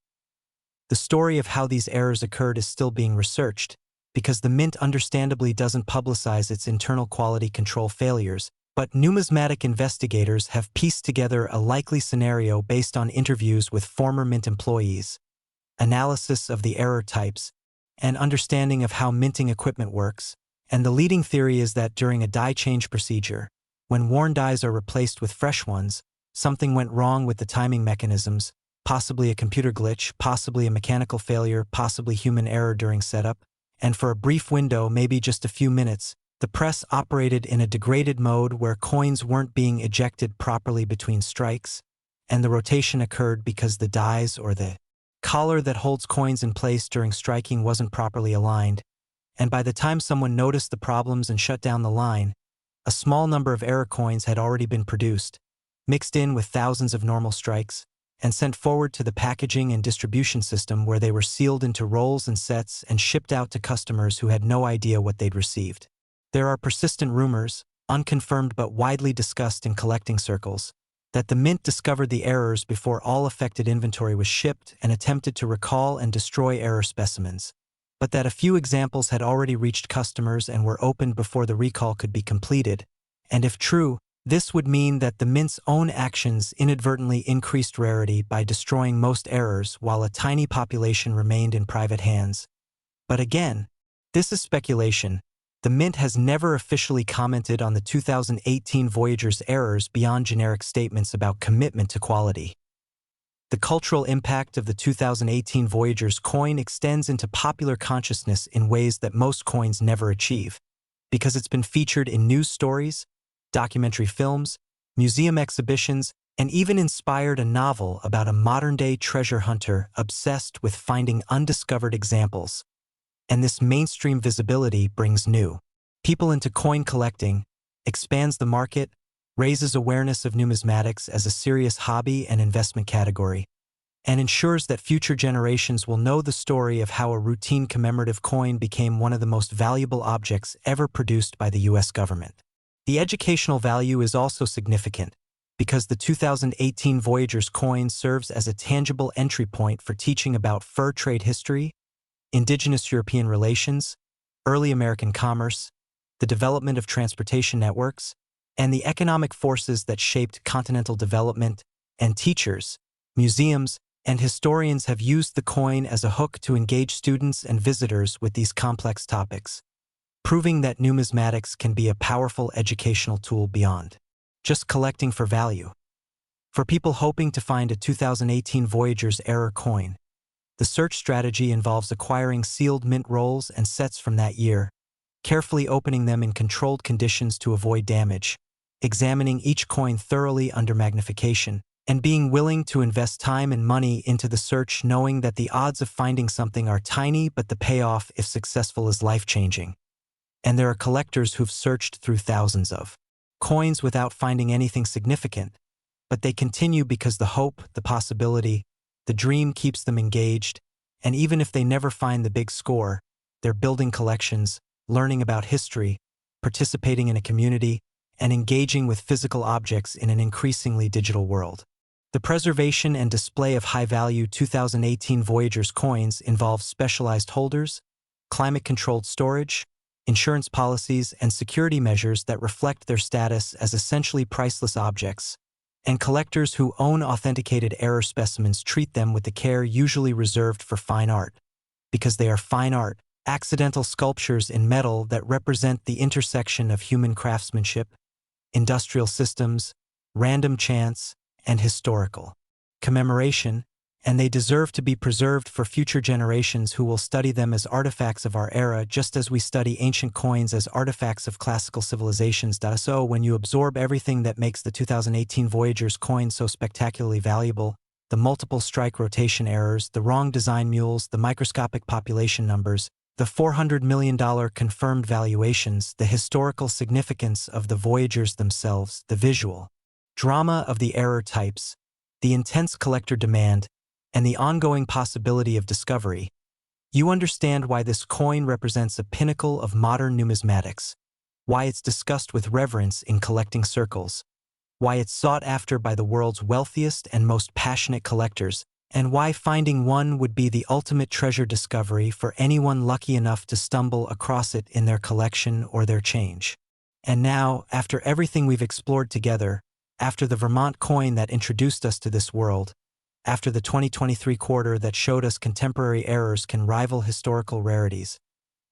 The story of how these errors occurred is still being researched, because the mint understandably doesn't publicize its internal quality control failures, but numismatic investigators have pieced together a likely scenario based on interviews with former mint employees, analysis of the error types, and understanding of how minting equipment works, and the leading theory is that during a die change procedure, when worn dies are replaced with fresh ones, something went wrong with the timing mechanisms, possibly a computer glitch, possibly a mechanical failure, possibly human error during setup, and for a brief window, maybe just a few minutes, the press operated in a degraded mode where coins weren't being ejected properly between strikes, and the rotation occurred because the dies or the collar that holds coins in place during striking wasn't properly aligned, and by the time someone noticed the problems and shut down the line, a small number of error coins had already been produced, mixed in with thousands of normal strikes, and sent forward to the packaging and distribution system where they were sealed into rolls and sets and shipped out to customers who had no idea what they'd received. There are persistent rumors, unconfirmed but widely discussed in collecting circles, that the mint discovered the errors before all affected inventory was shipped and attempted to recall and destroy error specimens, but that a few examples had already reached customers and were opened before the recall could be completed, and if true, this would mean that the mint's own actions inadvertently increased rarity by destroying most errors while a tiny population remained in private hands. But again, this is speculation. The mint has never officially commented on the 2018 Voyagers errors beyond generic statements about commitment to quality. The cultural impact of the 2018 Voyagers coin extends into popular consciousness in ways that most coins never achieve, because it's been featured in news stories, documentary films, museum exhibitions, and even inspired a novel about a modern-day treasure hunter obsessed with finding undiscovered examples. And this mainstream visibility brings new people into coin collecting, expands the market, raises awareness of numismatics as a serious hobby and investment category, and ensures that future generations will know the story of how a routine commemorative coin became one of the most valuable objects ever produced by the U.S. government. The educational value is also significant, because the 2018 Voyagers coin serves as a tangible entry point for teaching about fur trade history, indigenous European relations, early American commerce, the development of transportation networks, and the economic forces that shaped continental development, and teachers, museums, and historians have used the coin as a hook to engage students and visitors with these complex topics, proving that numismatics can be a powerful educational tool beyond just collecting for value. For people hoping to find a 2018 Voyagers error coin, the search strategy involves acquiring sealed mint rolls and sets from that year, carefully opening them in controlled conditions to avoid damage, examining each coin thoroughly under magnification, and being willing to invest time and money into the search knowing that the odds of finding something are tiny but the payoff, if successful, is life-changing. And there are collectors who've searched through thousands of coins without finding anything significant, but they continue because the hope, the possibility, the dream keeps them engaged, and even if they never find the big score, they're building collections, learning about history, participating in a community, and engaging with physical objects in an increasingly digital world. The preservation and display of high-value 2018 Voyagers coins involves specialized holders, climate-controlled storage, insurance policies, and security measures that reflect their status as essentially priceless objects, and collectors who own authenticated error specimens treat them with the care usually reserved for fine art, because they are fine art, accidental sculptures in metal that represent the intersection of human craftsmanship, industrial systems, random chance, and historical commemoration, and they deserve to be preserved for future generations who will study them as artifacts of our era just as we study ancient coins as artifacts of classical civilizations. So when you absorb everything that makes the 2018 Voyagers coin so spectacularly valuable, the multiple strike rotation errors, the wrong design mules, the microscopic population numbers, the $400 million confirmed valuations, the historical significance of the Voyagers themselves, the visual drama of the error types, the intense collector demand, and the ongoing possibility of discovery, you understand why this coin represents a pinnacle of modern numismatics, why it's discussed with reverence in collecting circles, why it's sought after by the world's wealthiest and most passionate collectors, and why finding one would be the ultimate treasure discovery for anyone lucky enough to stumble across it in their collection or their change. And now, after everything we've explored together, after the Vermont coin that introduced us to this world, after the 2023 quarter that showed us contemporary errors can rival historical rarities,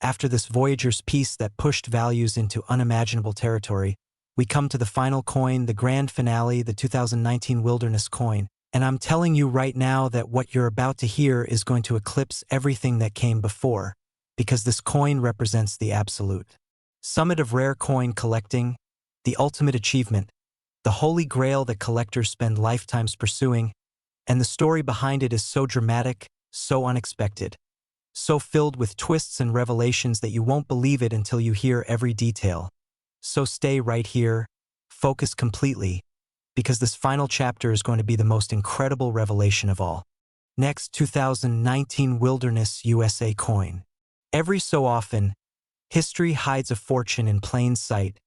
after this Voyagers piece that pushed values into unimaginable territory, we come to the final coin, the grand finale, the 2019 Wilderness coin, and I'm telling you right now that what you're about to hear is going to eclipse everything that came before, because this coin represents the absolute summit of rare coin collecting, the ultimate achievement, the holy grail that collectors spend lifetimes pursuing, and the story behind it is so dramatic, so unexpected, so filled with twists and revelations that you won't believe it until you hear every detail. So stay right here, focus completely, because this final chapter is going to be the most incredible revelation of all. Next, 2019 Wilderness USA coin. Every so often, history hides a fortune in plain sight,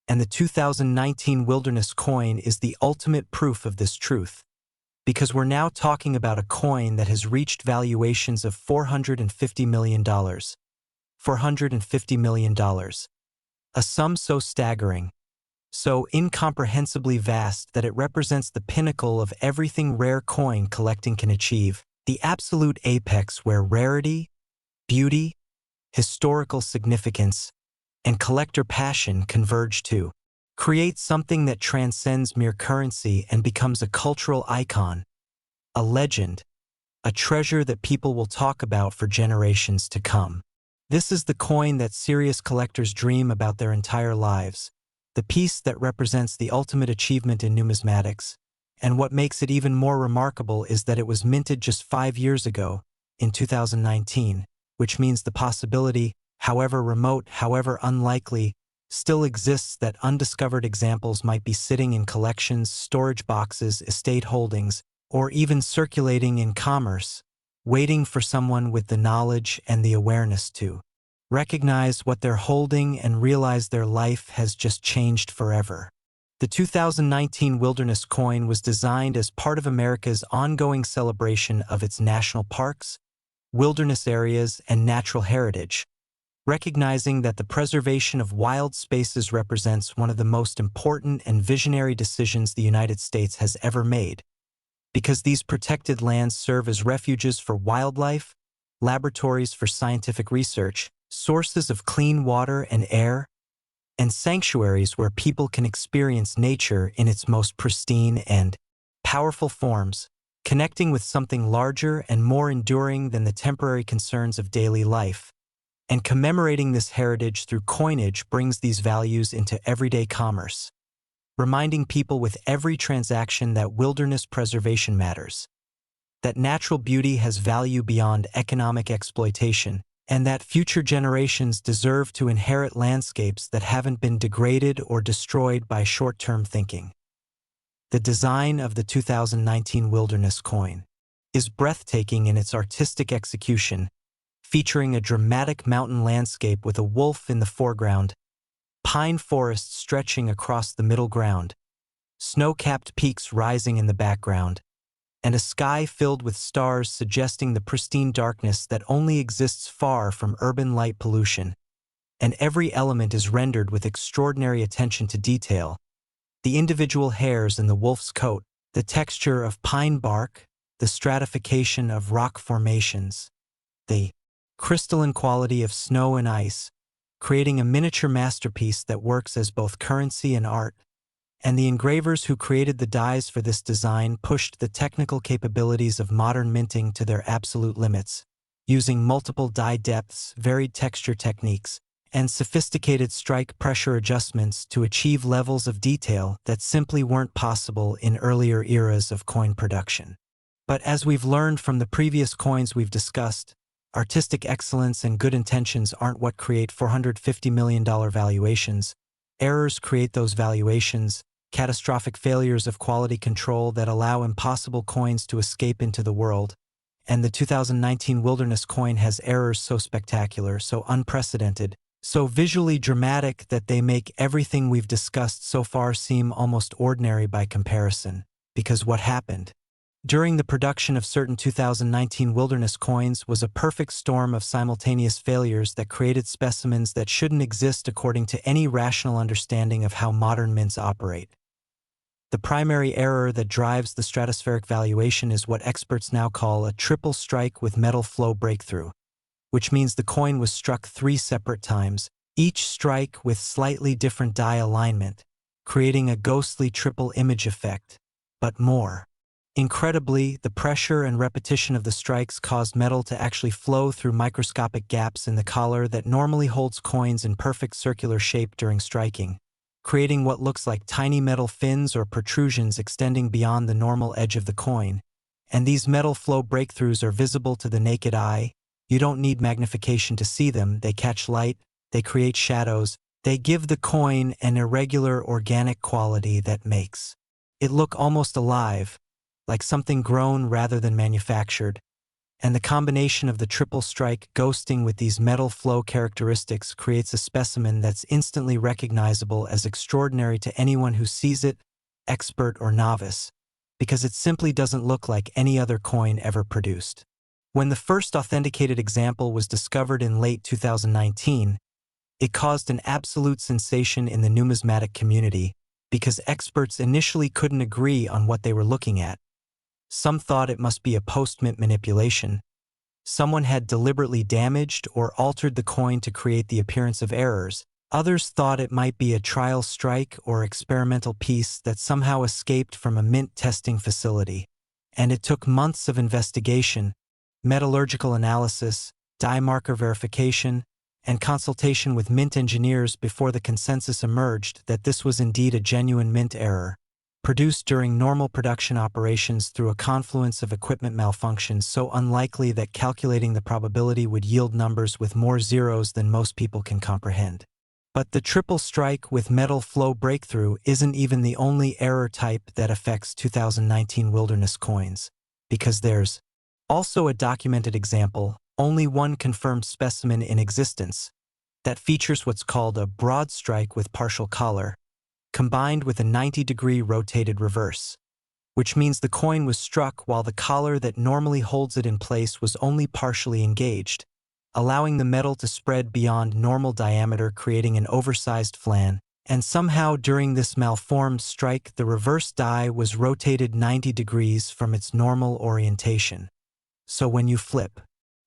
and the 2019 Wilderness coin is the ultimate proof of this truth, because we're now talking about a coin that has reached valuations of $450 million. $450 million. A sum so staggering, so incomprehensibly vast that it represents the pinnacle of everything rare coin collecting can achieve, the absolute apex where rarity, beauty, historical significance, and collector passion converge to create something that transcends mere currency and becomes a cultural icon, a legend, a treasure that people will talk about for generations to come. This is the coin that serious collectors dream about their entire lives, the piece that represents the ultimate achievement in numismatics, and what makes it even more remarkable is that it was minted just 5 years ago, in 2019, which means the possibility, however remote, however unlikely, still exists that undiscovered examples might be sitting in collections, storage boxes, estate holdings, or even circulating in commerce, waiting for someone with the knowledge and the awareness to recognize what they're holding and realize their life has just changed forever. The 2019 Wilderness coin was designed as part of America's ongoing celebration of its national parks, wilderness areas, and natural heritage, recognizing that the preservation of wild spaces represents one of the most important and visionary decisions the United States has ever made, because these protected lands serve as refuges for wildlife, laboratories for scientific research, sources of clean water and air, and sanctuaries where people can experience nature in its most pristine and powerful forms, connecting with something larger and more enduring than the temporary concerns of daily life. And commemorating this heritage through coinage brings these values into everyday commerce, reminding people with every transaction that wilderness preservation matters, that natural beauty has value beyond economic exploitation, and that future generations deserve to inherit landscapes that haven't been degraded or destroyed by short-term thinking. The design of the 2019 Wilderness coin is breathtaking in its artistic execution, featuring a dramatic mountain landscape with a wolf in the foreground, pine forests stretching across the middle ground, snow-capped peaks rising in the background, and a sky filled with stars suggesting the pristine darkness that only exists far from urban light pollution. And every element is rendered with extraordinary attention to detail. The individual hairs in the wolf's coat, the texture of pine bark, the stratification of rock formations, the crystalline quality of snow and ice, creating a miniature masterpiece that works as both currency and art. And the engravers who created the dies for this design pushed the technical capabilities of modern minting to their absolute limits, using multiple die depths, varied texture techniques, and sophisticated strike pressure adjustments to achieve levels of detail that simply weren't possible in earlier eras of coin production. But as we've learned from the previous coins we've discussed, artistic excellence and good intentions aren't what create $450 million valuations. Errors create those valuations, catastrophic failures of quality control that allow impossible coins to escape into the world. And the 2019 Wilderness coin has errors so spectacular, so unprecedented, so visually dramatic that they make everything we've discussed so far seem almost ordinary by comparison. Because what happened during the production of certain 2019 Wilderness coins was a perfect storm of simultaneous failures that created specimens that shouldn't exist according to any rational understanding of how modern mints operate. The primary error that drives the stratospheric valuation is what experts now call a triple strike with metal flow breakthrough, which means the coin was struck 3 separate times, each strike with slightly different die alignment, creating a ghostly triple image effect, but more. Incredibly, the pressure and repetition of the strikes caused metal to actually flow through microscopic gaps in the collar that normally holds coins in perfect circular shape during striking, creating what looks like tiny metal fins or protrusions extending beyond the normal edge of the coin. And these metal flow breakthroughs are visible to the naked eye. You don't need magnification to see them. They catch light, they create shadows, they give the coin an irregular organic quality that makes it look almost alive, like something grown rather than manufactured. And the combination of the triple strike ghosting with these metal flow characteristics creates a specimen that's instantly recognizable as extraordinary to anyone who sees it, expert or novice, because it simply doesn't look like any other coin ever produced. When the first authenticated example was discovered in late 2019, it caused an absolute sensation in the numismatic community because experts initially couldn't agree on what they were looking at. Some thought it must be a post-mint manipulation. Someone had deliberately damaged or altered the coin to create the appearance of errors. Others thought it might be a trial strike or experimental piece that somehow escaped from a mint testing facility. And it took months of investigation, metallurgical analysis, die marker verification, and consultation with mint engineers before the consensus emerged that this was indeed a genuine mint error, produced during normal production operations through a confluence of equipment malfunctions so unlikely that calculating the probability would yield numbers with more zeros than most people can comprehend. But the triple strike with metal flow breakthrough isn't even the only error type that affects 2019 Wilderness coins, because there's also a documented example, only one confirmed specimen in existence, that features what's called a broad strike with partial collar, combined with a 90-degree rotated reverse, which means the coin was struck while the collar that normally holds it in place was only partially engaged, allowing the metal to spread beyond normal diameter, creating an oversized flan. And somehow during this malformed strike, the reverse die was rotated 90 degrees from its normal orientation. So when you flip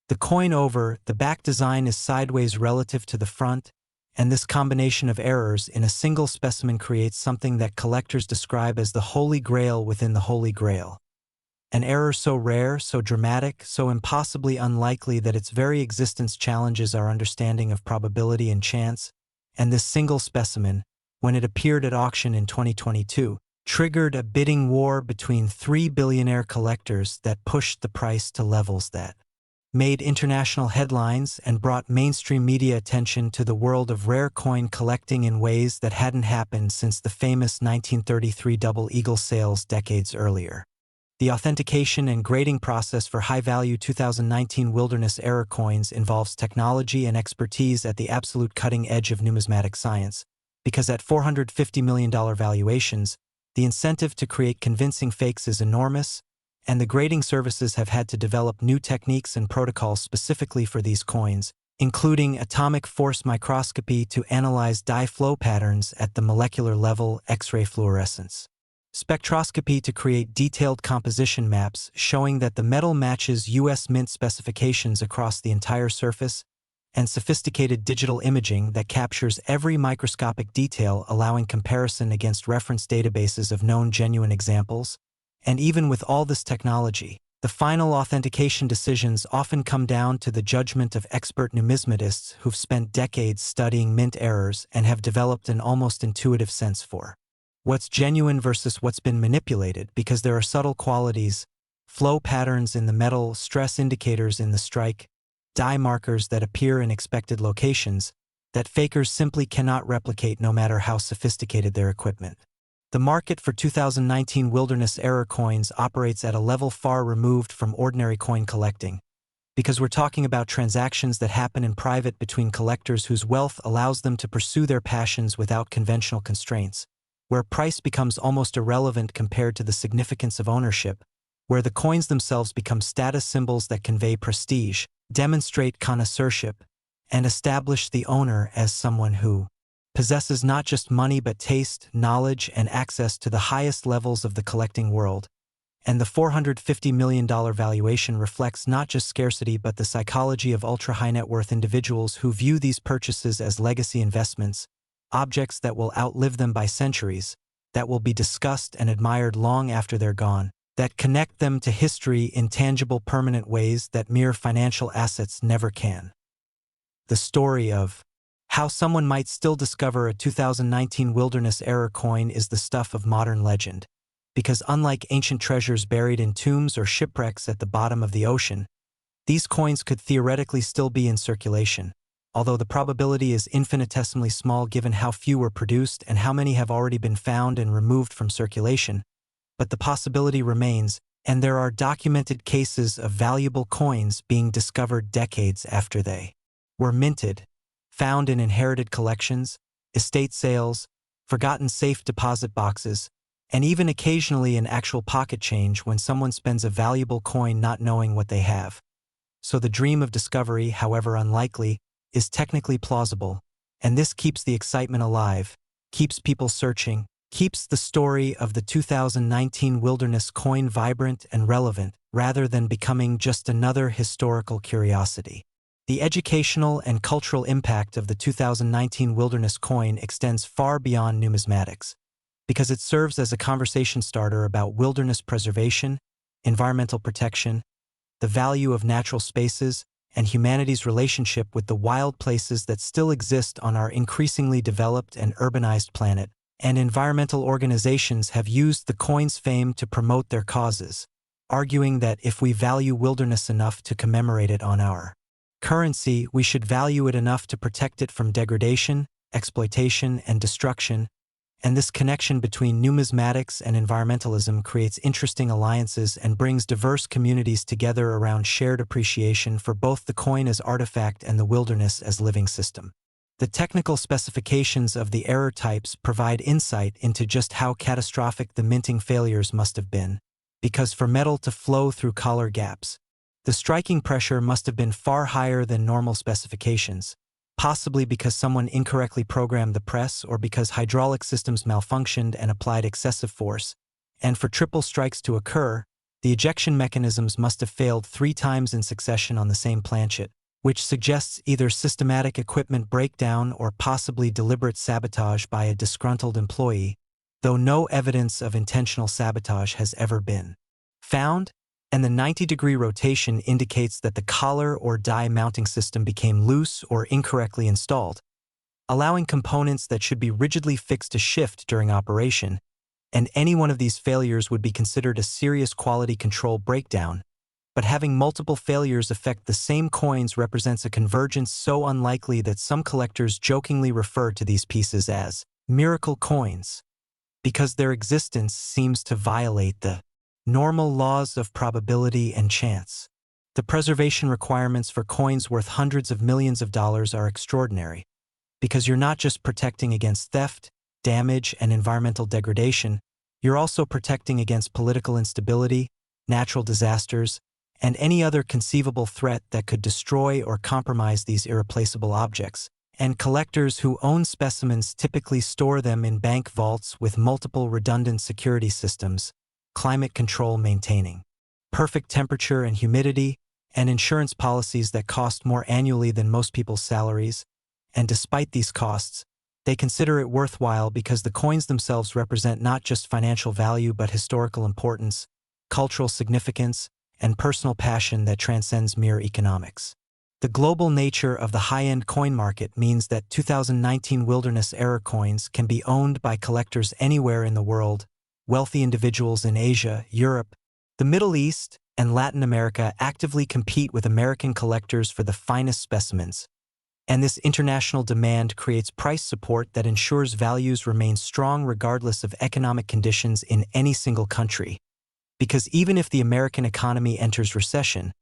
the coin over, the back design is sideways relative to the front, and this combination of errors in a single specimen creates something that collectors describe as the Holy Grail within the Holy Grail. An error so rare, so dramatic, so impossibly unlikely that its very existence challenges our understanding of probability and chance, and this single specimen, when it appeared at auction in 2022, triggered a bidding war between 3 billionaire collectors that pushed the price to levels that made international headlines and brought mainstream media attention to the world of rare coin collecting in ways that hadn't happened since the famous 1933 double eagle sales decades earlier. The authentication and grading process for high-value 2019 Wilderness era coins involves technology and expertise at the absolute cutting edge of numismatic science, because at $450 million valuations, the incentive to create convincing fakes is enormous, and the grading services have had to develop new techniques and protocols specifically for these coins, including atomic force microscopy to analyze dye flow patterns at the molecular level, X-ray fluorescence, spectroscopy to create detailed composition maps showing that the metal matches U.S. Mint specifications across the entire surface, and sophisticated digital imaging that captures every microscopic detail, allowing comparison against reference databases of known genuine examples. And even with all this technology, the final authentication decisions often come down to the judgment of expert numismatists who've spent decades studying mint errors and have developed an almost intuitive sense for what's genuine versus what's been manipulated, because there are subtle qualities, flow patterns in the metal, stress indicators in the strike, dye markers that appear in expected locations, that fakers simply cannot replicate no matter how sophisticated their equipment. The market for 2019 wilderness error coins operates at a level far removed from ordinary coin collecting, because we're talking about transactions that happen in private between collectors whose wealth allows them to pursue their passions without conventional constraints, where price becomes almost irrelevant compared to the significance of ownership, where the coins themselves become status symbols that convey prestige, demonstrate connoisseurship, and establish the owner as someone who possesses not just money but taste, knowledge, and access to the highest levels of the collecting world. And the $450 million valuation reflects not just scarcity but the psychology of ultra-high net worth individuals who view these purchases as legacy investments, objects that will outlive them by centuries, that will be discussed and admired long after they're gone, that connect them to history in tangible, permanent ways that mere financial assets never can. The story of how someone might still discover a 2019 wilderness error coin is the stuff of modern legend, because unlike ancient treasures buried in tombs or shipwrecks at the bottom of the ocean, these coins could theoretically still be in circulation, although the probability is infinitesimally small given how few were produced and how many have already been found and removed from circulation. But the possibility remains, and there are documented cases of valuable coins being discovered decades after they were minted, found in inherited collections, estate sales, forgotten safe deposit boxes, and even occasionally in actual pocket change when someone spends a valuable coin not knowing what they have. So the dream of discovery, however unlikely, is technically plausible, and this keeps the excitement alive, keeps people searching, keeps the story of the 2019 wilderness coin vibrant and relevant, rather than becoming just another historical curiosity. The educational and cultural impact of the 2019 wilderness coin extends far beyond numismatics, because it serves as a conversation starter about wilderness preservation, environmental protection, the value of natural spaces, and humanity's relationship with the wild places that still exist on our increasingly developed and urbanized planet. And environmental organizations have used the coin's fame to promote their causes, arguing that if we value wilderness enough to commemorate it on our currency, we should value it enough to protect it from degradation, exploitation, and destruction. And this connection between numismatics and environmentalism creates interesting alliances and brings diverse communities together around shared appreciation for both the coin as artifact and the wilderness as living system. The technical specifications of the error types provide insight into just how catastrophic the minting failures must have been, because for metal to flow through collar gaps, the striking pressure must have been far higher than normal specifications, possibly because someone incorrectly programmed the press or because hydraulic systems malfunctioned and applied excessive force, and for triple strikes to occur, the ejection mechanisms must have failed 3 times in succession on the same planchet, which suggests either systematic equipment breakdown or possibly deliberate sabotage by a disgruntled employee, though no evidence of intentional sabotage has ever been found, and the 90-degree rotation indicates that the collar or die mounting system became loose or incorrectly installed, allowing components that should be rigidly fixed to shift during operation, and any one of these failures would be considered a serious quality control breakdown. But having multiple failures affect the same coins represents a convergence so unlikely that some collectors jokingly refer to these pieces as miracle coins, because their existence seems to violate the normal laws of probability and chance. The preservation requirements for coins worth hundreds of millions of dollars are extraordinary, because you're not just protecting against theft, damage, and environmental degradation, you're also protecting against political instability, natural disasters, and any other conceivable threat that could destroy or compromise these irreplaceable objects. And collectors who own specimens typically store them in bank vaults with multiple redundant security systems, climate control maintaining perfect temperature and humidity, and insurance policies that cost more annually than most people's salaries. And despite these costs, they consider it worthwhile because the coins themselves represent not just financial value but historical importance, cultural significance, and personal passion that transcends mere economics. The global nature of the high-end coin market means that 2019 Wilderness-era coins can be owned by collectors anywhere in the world. Wealthy individuals in Asia, Europe, the Middle East, and Latin America actively compete with American collectors for the finest specimens. And this international demand creates price support that ensures values remain strong regardless of economic conditions in any single country. Because even if the American economy enters recession,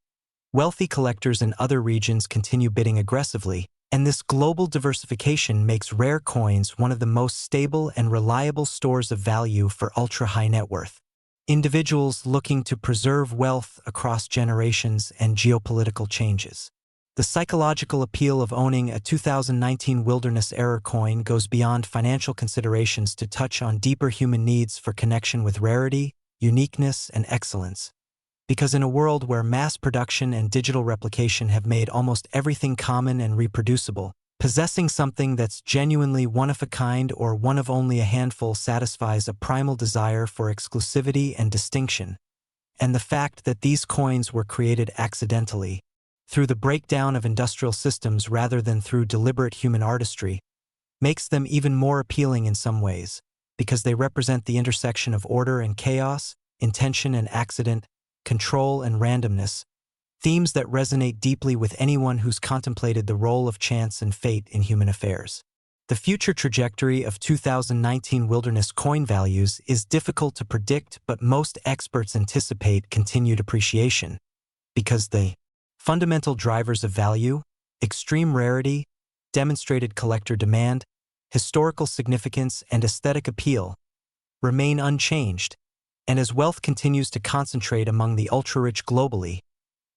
wealthy collectors in other regions continue bidding aggressively, and this global diversification makes rare coins one of the most stable and reliable stores of value for ultra-high net worth individuals looking to preserve wealth across generations and geopolitical changes. The psychological appeal of owning a 2019 Wilderness-era coin goes beyond financial considerations to touch on deeper human needs for connection with rarity, uniqueness, and excellence. Because in a world where mass production and digital replication have made almost everything common and reproducible, possessing something that's genuinely one of a kind or one of only a handful satisfies a primal desire for exclusivity and distinction. And the fact that these coins were created accidentally, through the breakdown of industrial systems rather than through deliberate human artistry, makes them even more appealing in some ways, because they represent the intersection of order and chaos, intention and accident, control and randomness, themes that resonate deeply with anyone who's contemplated the role of chance and fate in human affairs. The future trajectory of 2019 Wilderness coin values is difficult to predict, but most experts anticipate continued appreciation, because the fundamental drivers of value, extreme rarity, demonstrated collector demand, historical significance, and aesthetic appeal, remain unchanged, and as wealth continues to concentrate among the ultra-rich globally,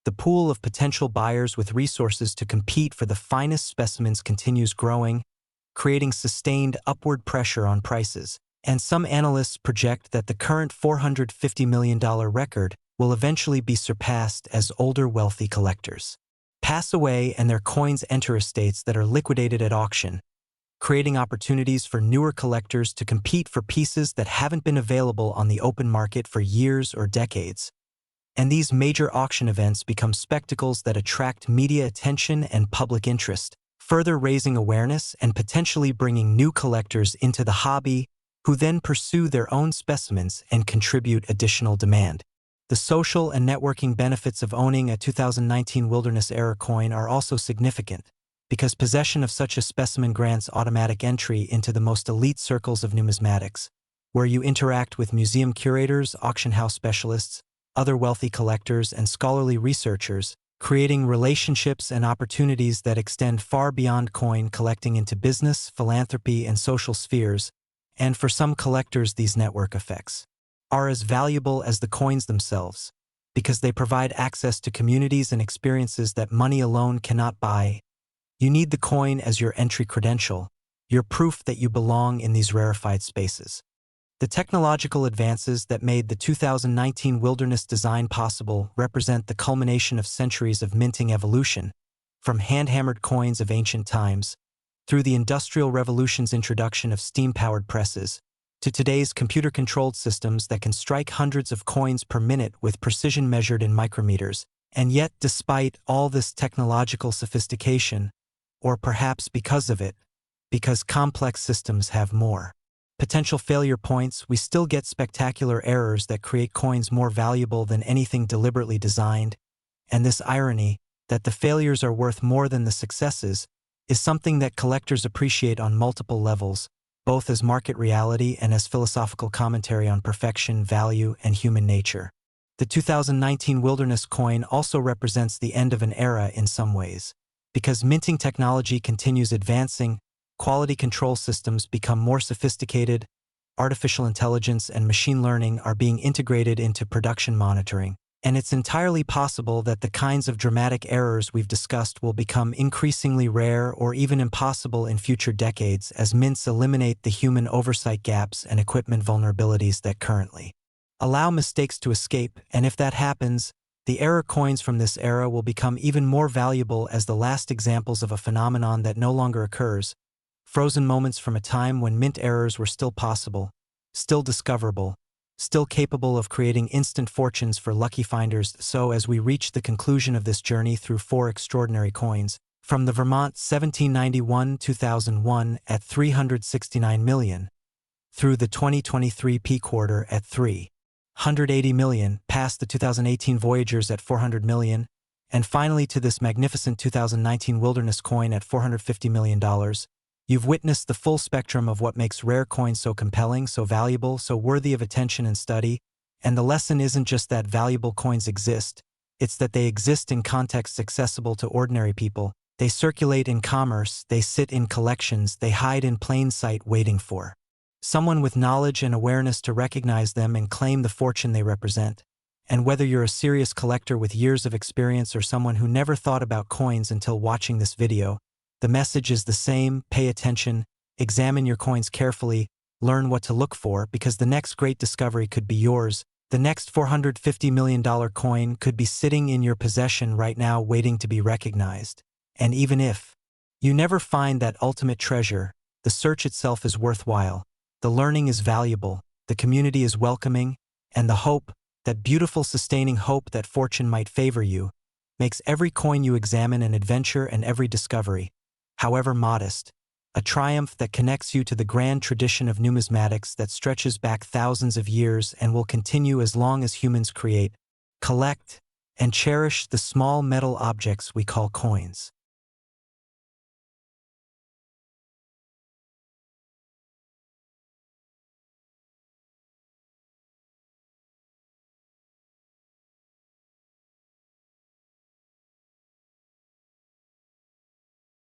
the pool of potential buyers with resources to compete for the finest specimens continues growing, creating sustained upward pressure on prices. And some analysts project that the current $450 million record will eventually be surpassed as older wealthy collectors pass away and their coins enter estates that are liquidated at auction, creating opportunities for newer collectors to compete for pieces that haven't been available on the open market for years or decades. And these major auction events become spectacles that attract media attention and public interest, further raising awareness and potentially bringing new collectors into the hobby who then pursue their own specimens and contribute additional demand. The social and networking benefits of owning a 2019 Wilderness-era coin are also significant, because possession of such a specimen grants automatic entry into the most elite circles of numismatics, where you interact with museum curators, auction house specialists, other wealthy collectors, and scholarly researchers, creating relationships and opportunities that extend far beyond coin collecting into business, philanthropy, and social spheres. And for some collectors, these network effects are as valuable as the coins themselves, because they provide access to communities and experiences that money alone cannot buy. You need the coin as your entry credential, your proof that you belong in these rarefied spaces. The technological advances that made the 2019 Wilderness design possible represent the culmination of centuries of minting evolution, from hand-hammered coins of ancient times, through the Industrial Revolution's introduction of steam-powered presses, to today's computer-controlled systems that can strike hundreds of coins per minute with precision measured in micrometers. And yet, despite all this technological sophistication, or perhaps because of it, because complex systems have more potential failure points, we still get spectacular errors that create coins more valuable than anything deliberately designed. And this irony, that the failures are worth more than the successes, is something that collectors appreciate on multiple levels, both as market reality and as philosophical commentary on perfection, value, and human nature. The 2019 Wilderness coin also represents the end of an era in some ways. Because minting technology continues advancing, quality control systems become more sophisticated, artificial intelligence, and machine learning are being integrated into production monitoring, and it's entirely possible that the kinds of dramatic errors we've discussed will become increasingly rare or even impossible in future decades as mints eliminate the human oversight gaps and equipment vulnerabilities that currently allow mistakes to escape. And if that happens, the error coins from this era will become even more valuable as the last examples of a phenomenon that no longer occurs, frozen moments from a time when mint errors were still possible, still discoverable, still capable of creating instant fortunes for lucky finders. So as we reach the conclusion of this journey through 4 extraordinary coins, from the Vermont 1791-2001 at 369 million, through the 2023 P quarter at 380 million, past the 2018 Voyagers at 400 million, and finally to this magnificent 2019 Wilderness coin at $450 million, you've witnessed the full spectrum of what makes rare coins so compelling, so valuable, so worthy of attention and study. And the lesson isn't just that valuable coins exist, it's that they exist in contexts accessible to ordinary people. They circulate in commerce, they sit in collections, they hide in plain sight waiting for someone with knowledge and awareness to recognize them and claim the fortune they represent. And whether you're a serious collector with years of experience or someone who never thought about coins until watching this video, the message is the same: pay attention, examine your coins carefully, learn what to look for, because the next great discovery could be yours. The next $450 million coin could be sitting in your possession right now waiting to be recognized. And even if you never find that ultimate treasure, the search itself is worthwhile, the learning is valuable, the community is welcoming, and the hope, that beautiful sustaining hope that fortune might favor you, makes every coin you examine an adventure and every discovery, however modest, a triumph that connects you to the grand tradition of numismatics that stretches back thousands of years and will continue as long as humans create, collect, and cherish the small metal objects we call coins.